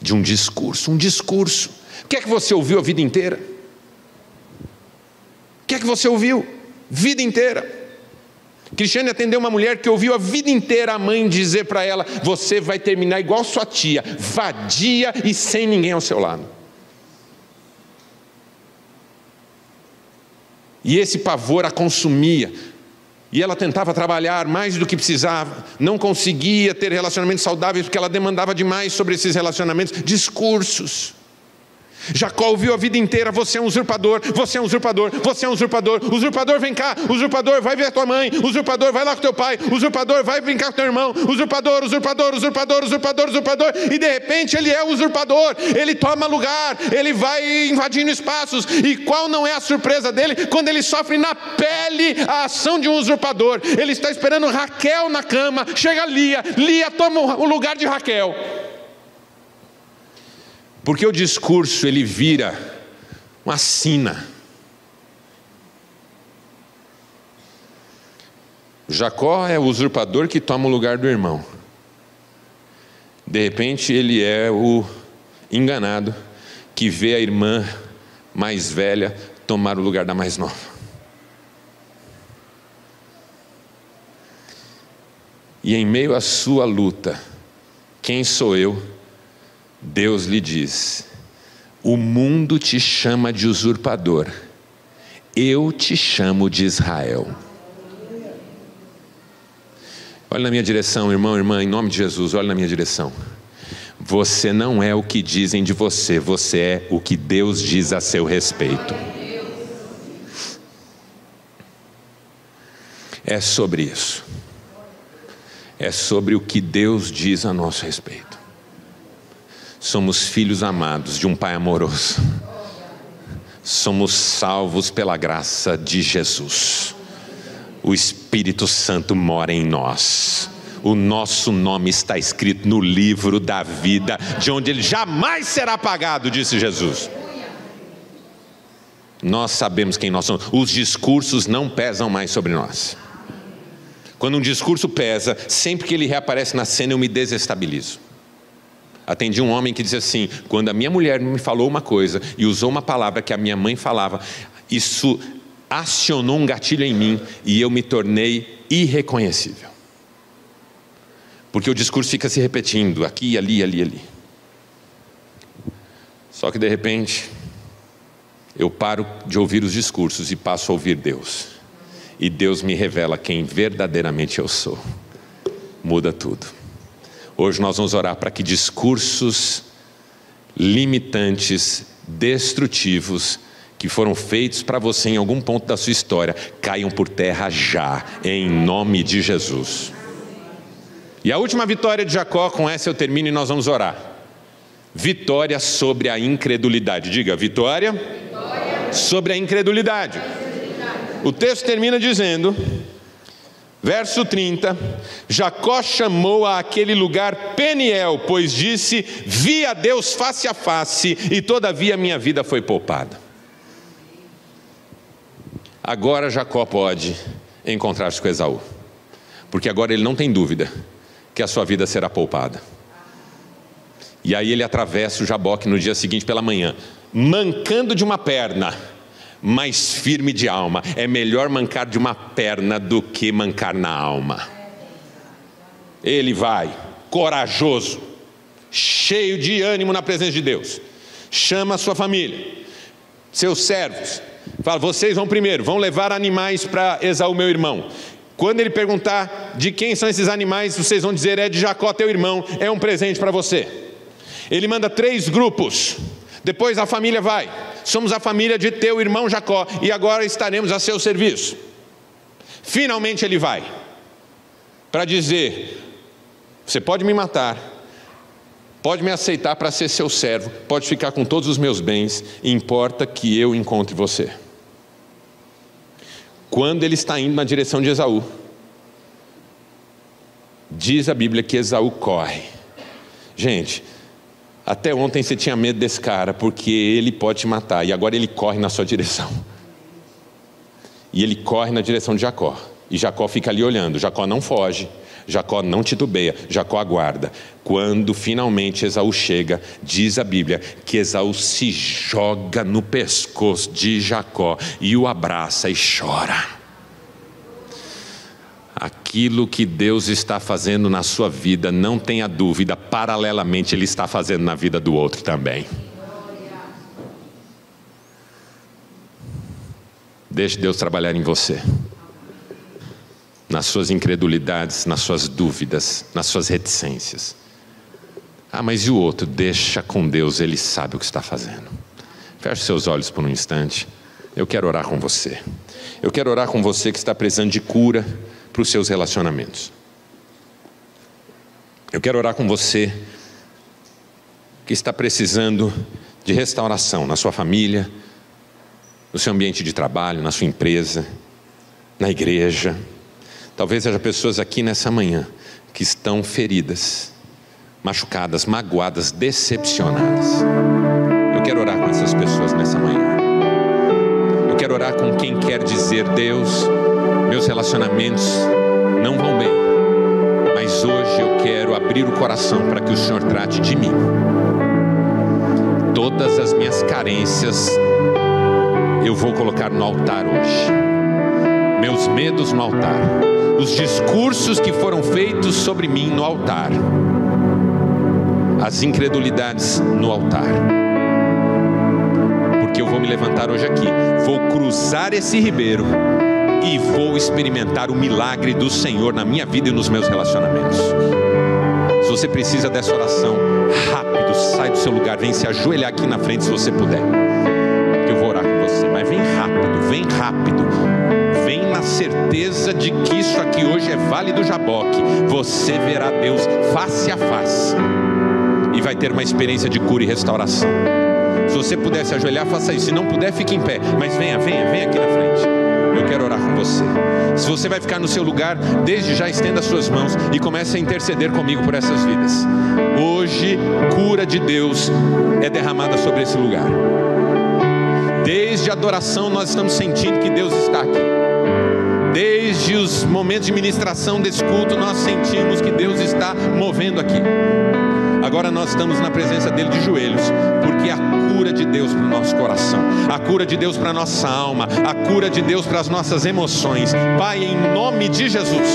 de um discurso. O que é que você ouviu a vida inteira? O que é que você ouviu? Vida inteira. Cristiane atendeu uma mulher que ouviu a vida inteira a mãe dizer para ela: você vai terminar igual sua tia, vadia e sem ninguém ao seu lado. E esse pavor a consumia. E ela tentava trabalhar mais do que precisava, não conseguia ter relacionamentos saudáveis porque ela demandava demais sobre esses relacionamentos. Discursos. Jacó ouviu a vida inteira: você é um usurpador, você é um usurpador, você é um usurpador. Usurpador, vem cá. Usurpador, vai ver a tua mãe. Usurpador, vai lá com teu pai. Usurpador, vai brincar com teu irmão. Usurpador, usurpador, usurpador, usurpador, usurpador. E de repente ele é o usurpador. Ele toma lugar, ele vai invadindo espaços. E qual não é a surpresa dele quando ele sofre na pele a ação de um usurpador? Ele está esperando Raquel na cama. Chega Lia, Lia toma o lugar de Raquel. Porque o discurso ele vira uma sina. Jacó é o usurpador que toma o lugar do irmão. De repente ele é o enganado que vê a irmã mais velha tomar o lugar da mais nova. E em meio à sua luta, quem sou eu? Deus lhe diz: o mundo te chama de usurpador, eu te chamo de Israel. Olha na minha direção, irmão, irmã, em nome de Jesus, olha na minha direção. Você não é o que dizem de você, você é o que Deus diz a seu respeito. É sobre isso. É sobre o que Deus diz a nosso respeito. Somos filhos amados de um Pai amoroso. Somos salvos pela graça de Jesus. O Espírito Santo mora em nós. O nosso nome está escrito no livro da vida, de onde ele jamais será apagado, disse Jesus. Nós sabemos quem nós somos. Os discursos não pesam mais sobre nós. Quando um discurso pesa, sempre que ele reaparece na cena eu me desestabilizo. Atendi um homem que disse assim: quando a minha mulher me falou uma coisa e usou uma palavra que a minha mãe falava, isso acionou um gatilho em mim e eu me tornei irreconhecível. Porque o discurso fica se repetindo, aqui, ali, ali, ali. Só que de repente, eu paro de ouvir os discursos e passo a ouvir Deus. E Deus me revela quem verdadeiramente eu sou. Muda tudo. Hoje nós vamos orar para que discursos limitantes, destrutivos, que foram feitos para você em algum ponto da sua história, caiam por terra já, em nome de Jesus. E a última vitória de Jacó, com essa eu termino e nós vamos orar. Vitória sobre a incredulidade. Diga, vitória sobre a incredulidade. O texto termina dizendo, verso 30, Jacó chamou a aquele lugar Peniel, pois disse: vi a Deus face a face, e todavia minha vida foi poupada. Agora Jacó pode encontrar-se com Esaú, porque agora ele não tem dúvida que a sua vida será poupada. E aí ele atravessa o Jaboque no dia seguinte pela manhã, mancando de uma perna, mas firme de alma. É melhor mancar de uma perna do que mancar na alma. Ele vai, corajoso, cheio de ânimo na presença de Deus. Chama a sua família, seus servos. Fala: vocês vão primeiro, vão levar animais para Esaú, meu irmão. Quando ele perguntar de quem são esses animais, vocês vão dizer: é de Jacó, teu irmão, é um presente para você. Ele manda 3 grupos. Depois a família vai: somos a família de teu irmão Jacó, e agora estaremos a seu serviço. Finalmente ele vai para dizer: você pode me matar, pode me aceitar para ser seu servo, pode ficar com todos os meus bens, importa que eu encontre você. Quando ele está indo na direção de Esaú, diz a Bíblia que Esaú corre. Gente, até ontem você tinha medo desse cara, porque ele pode te matar, e agora ele corre na sua direção. E ele corre na direção de Jacó, e Jacó fica ali olhando. Jacó não foge, Jacó não titubeia, Jacó aguarda. Quando finalmente Esaú chega, diz a Bíblia que Esaú se joga no pescoço de Jacó e o abraça e chora. Aquilo que Deus está fazendo na sua vida, não tenha dúvida, paralelamente Ele está fazendo na vida do outro também. Deixe Deus trabalhar em você, nas suas incredulidades, nas suas dúvidas, nas suas reticências. Ah, mas e o outro? Deixa com Deus, Ele sabe o que está fazendo. Feche seus olhos por um instante. Eu quero orar com você. Eu quero orar com você que está precisando de cura para os seus relacionamentos. Eu quero orar com você que está precisando de restauração na sua família, no seu ambiente de trabalho, na sua empresa, na igreja. Talvez haja pessoas aqui nessa manhã que estão feridas, machucadas, magoadas, decepcionadas. Eu quero orar com essas pessoas nessa manhã. Eu quero orar com quem quer dizer: Deus, meus relacionamentos não vão bem, mas hoje eu quero abrir o coração para que o Senhor trate de mim. Todas as minhas carências eu vou colocar no altar hoje. Meus medos no altar. Os discursos que foram feitos sobre mim no altar. As incredulidades no altar. Porque eu vou me levantar hoje aqui. Vou cruzar esse ribeiro e vou experimentar o milagre do Senhor na minha vida e nos meus relacionamentos. Se você precisa dessa oração, rápido, sai do seu lugar, vem se ajoelhar aqui na frente se você puder. Eu vou orar com você, mas vem rápido, vem rápido. Vem na certeza de que isso aqui hoje é Vale do Jaboque. Você verá Deus face a face e vai ter uma experiência de cura e restauração. Se você puder se ajoelhar, faça isso. Se não puder, fique em pé, mas venha aqui na frente. Eu quero orar com você. Se você vai ficar no seu lugar, desde já estenda as suas mãos e comece a interceder comigo por essas vidas. Hoje, cura de Deus é derramada sobre esse lugar. Desde a adoração nós estamos sentindo que Deus está aqui. Desde os momentos de ministração desse culto nós sentimos que Deus está movendo aqui. Agora nós estamos na presença dele de joelhos, porque a cura de Deus para o nosso coração, a cura de Deus para a nossa alma, a cura de Deus para as nossas emoções. Pai, em nome de Jesus,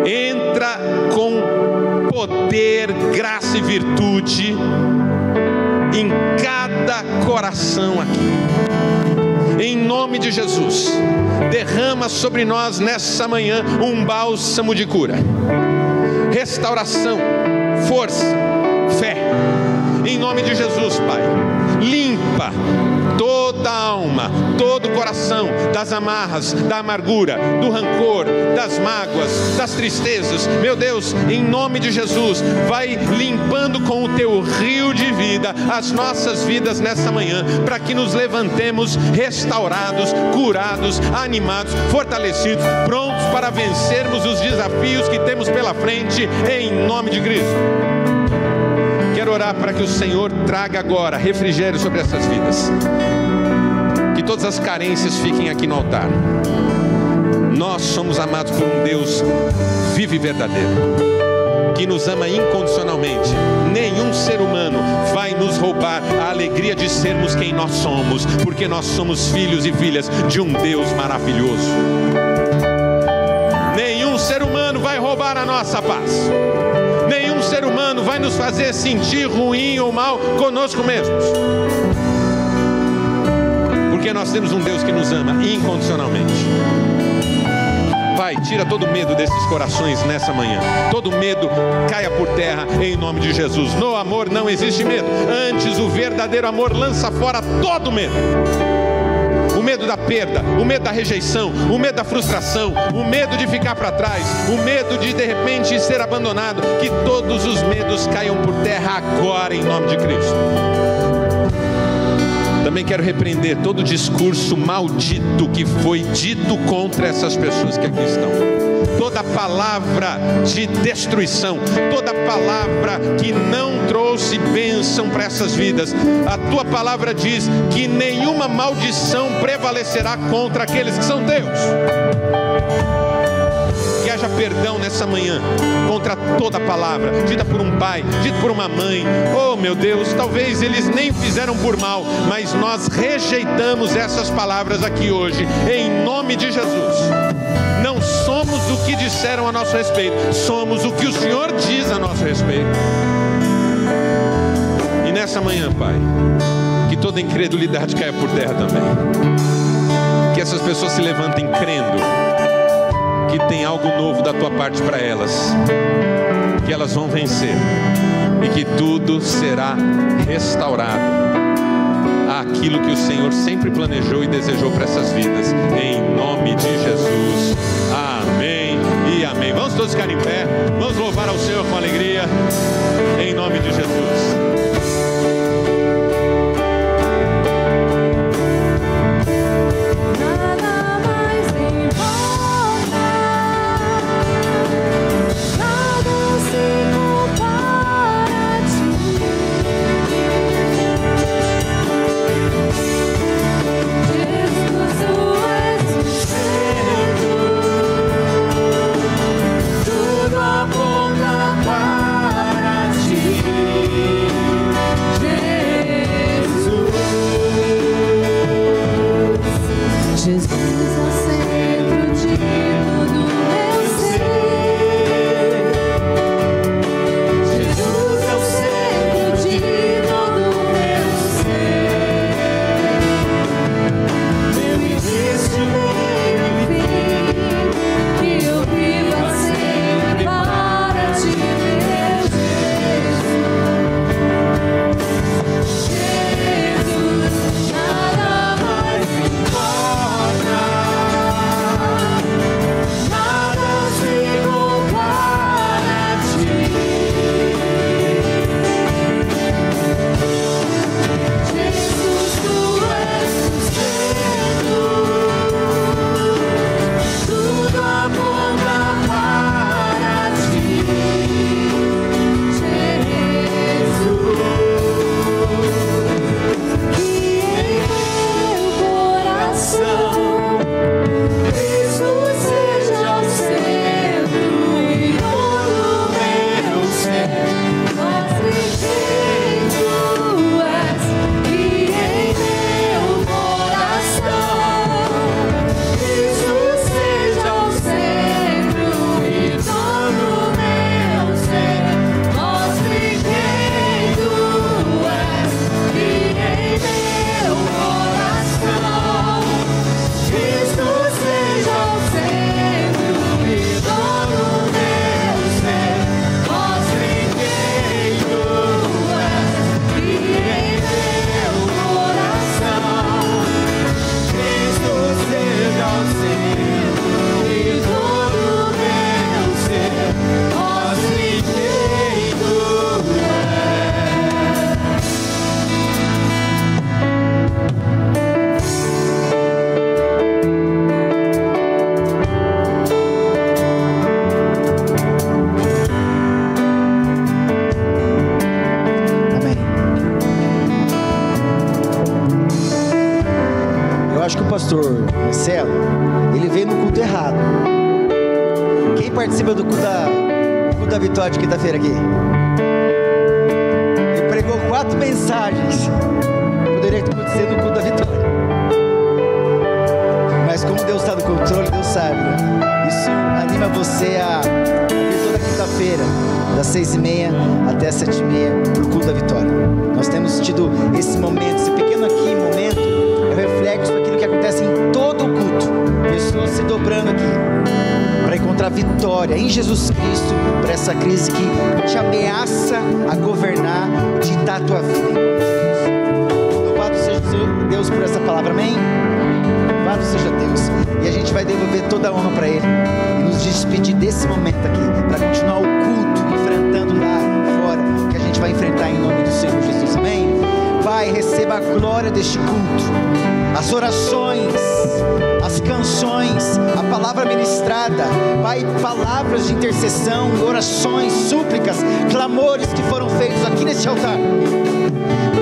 entra com poder, graça e virtude em cada coração aqui. Em nome de Jesus, derrama sobre nós nessa manhã um bálsamo de cura, restauração, força, fé. Em nome de Jesus, Pai, limpa toda a alma, todo o coração das amarras, da amargura, do rancor, das mágoas, das tristezas. Meu Deus, em nome de Jesus, vai limpando com o teu rio de vida as nossas vidas nessa manhã, para que nos levantemos restaurados, curados, animados, fortalecidos, prontos para vencermos os desafios que temos pela frente, em nome de Cristo. Quero orar para que o Senhor traga agora refrigério sobre essas vidas. Que todas as carências fiquem aqui no altar. Nós somos amados por um Deus vivo e verdadeiro, que nos ama incondicionalmente. Nenhum ser humano vai nos roubar a alegria de sermos quem nós somos, porque nós somos filhos e filhas de um Deus maravilhoso. Nenhum ser humano vai roubar a nossa paz. Nenhum ser humano vai nos fazer sentir ruim ou mal conosco mesmos, porque nós temos um Deus que nos ama incondicionalmente. Pai, tira todo medo desses corações nessa manhã. Todo medo caia por terra em nome de Jesus. No amor não existe medo. Antes, o verdadeiro amor lança fora todo medo. O medo da perda, o medo da rejeição, o medo da frustração, o medo de ficar para trás, o medo de repente ser abandonado. Que todos os medos caiam por terra agora em nome de Cristo. Também quero repreender todo discurso maldito que foi dito contra essas pessoas que aqui estão. Toda palavra de destruição, toda palavra que não trouxe bênção para essas vidas. A tua palavra diz que nenhuma maldição prevalecerá contra aqueles que são teus. Que haja perdão nessa manhã contra toda palavra dita por um pai, dita por uma mãe. Oh meu Deus, talvez eles nem fizeram por mal, mas nós rejeitamos essas palavras aqui hoje, em nome de Jesus. Não somos o que disseram a nosso respeito, somos o que o Senhor diz a nosso respeito. E nessa manhã, Pai, que toda incredulidade caia por terra também. Que essas pessoas se levantem crendo que tem algo novo da tua parte para elas, que elas vão vencer, e que tudo será restaurado àquilo que o Senhor sempre planejou e desejou para essas vidas, em nome de Jesus, amém e amém. Vamos todos ficar em pé, vamos louvar ao Senhor com alegria, em nome de Jesus. Marcelo, ele veio no culto errado. Quem participa do culto da Vitória de quinta-feira aqui? Ele pregou 4 mensagens. Poderia acontecer no culto da Vitória. Mas como Deus está no controle, Deus sabe, né? Isso anima você a vir toda quinta-feira, das 6h30 até as 7h30, para o culto da Vitória. Nós temos tido esse momento, esse pequeno aqui momento, é o reflexo daquilo que acontece em todo o culto. Pessoas se dobrando aqui para encontrar vitória em Jesus Cristo para essa crise que te ameaça a governar, ditar a tua vida. Louvado seja Deus por essa palavra, amém? Louvado seja Deus. E a gente vai devolver toda a honra para Ele e nos despedir desse momento aqui, para continuar o culto, enfrentando lá fora o que a gente vai enfrentar em nome do Senhor Jesus, amém? Pai, receba a glória deste culto, as orações, as canções, a palavra ministrada, Pai, palavras de intercessão, orações, súplicas, clamores que foram feitos aqui neste altar.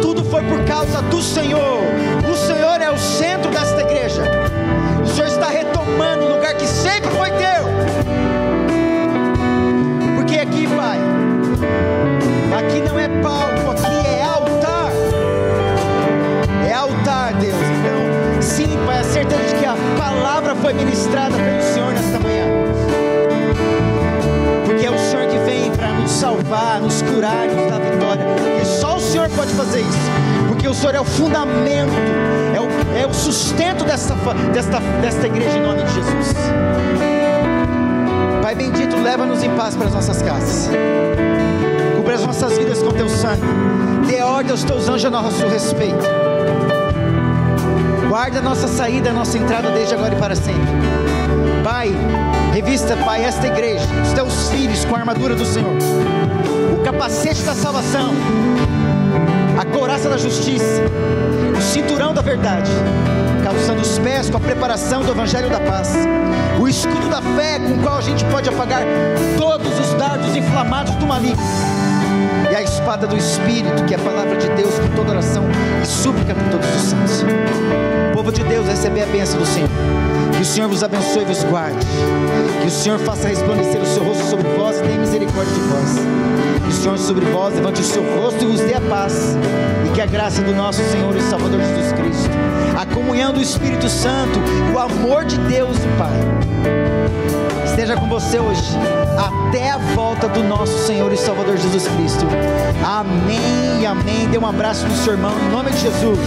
Tudo foi por causa do Senhor. O Senhor é o centro desta igreja. O Senhor está retomando o lugar que sempre foi teu. Porque aqui, Pai, aqui não é palco, aqui é altar. É altar, Deus. Então, sim, Pai, a certeza de que a palavra foi ministrada pelo Senhor nesta manhã. Porque é o Senhor que vem para nos salvar, nos curar, nos dar vitória. E só o Senhor pode fazer isso. Porque o Senhor é o fundamento, é o sustento desta igreja em nome de Jesus. Pai bendito, leva-nos em paz para as nossas casas. Cubra as nossas vidas com teu sangue. Dê ordem aos teus anjos a nosso respeito. Guarda a nossa saída, a nossa entrada desde agora e para sempre. Pai, revista, Pai, esta igreja, os teus filhos com a armadura do Senhor, o capacete da salvação, a couraça da justiça, o cinturão da verdade, calçando os pés com a preparação do evangelho da paz, o escudo da fé com o qual a gente pode apagar todos os dardos inflamados do maligno, e a espada do Espírito, que é a palavra de Deus, com toda oração e súplica por todos os santos. Povo de Deus, receber a bênção do Senhor. Que o Senhor vos abençoe e vos guarde. Que o Senhor faça resplandecer o seu rosto sobre vós e tenha misericórdia de vós. Que o Senhor sobre vós levante o seu rosto e vos dê a paz. E que a graça do nosso Senhor e Salvador Jesus Cristo, a comunhão do Espírito Santo e o amor de Deus o Pai esteja com você hoje, até a volta do nosso Senhor e Salvador Jesus Cristo. Amém e amém. Dê um abraço no seu irmão, em nome de Jesus.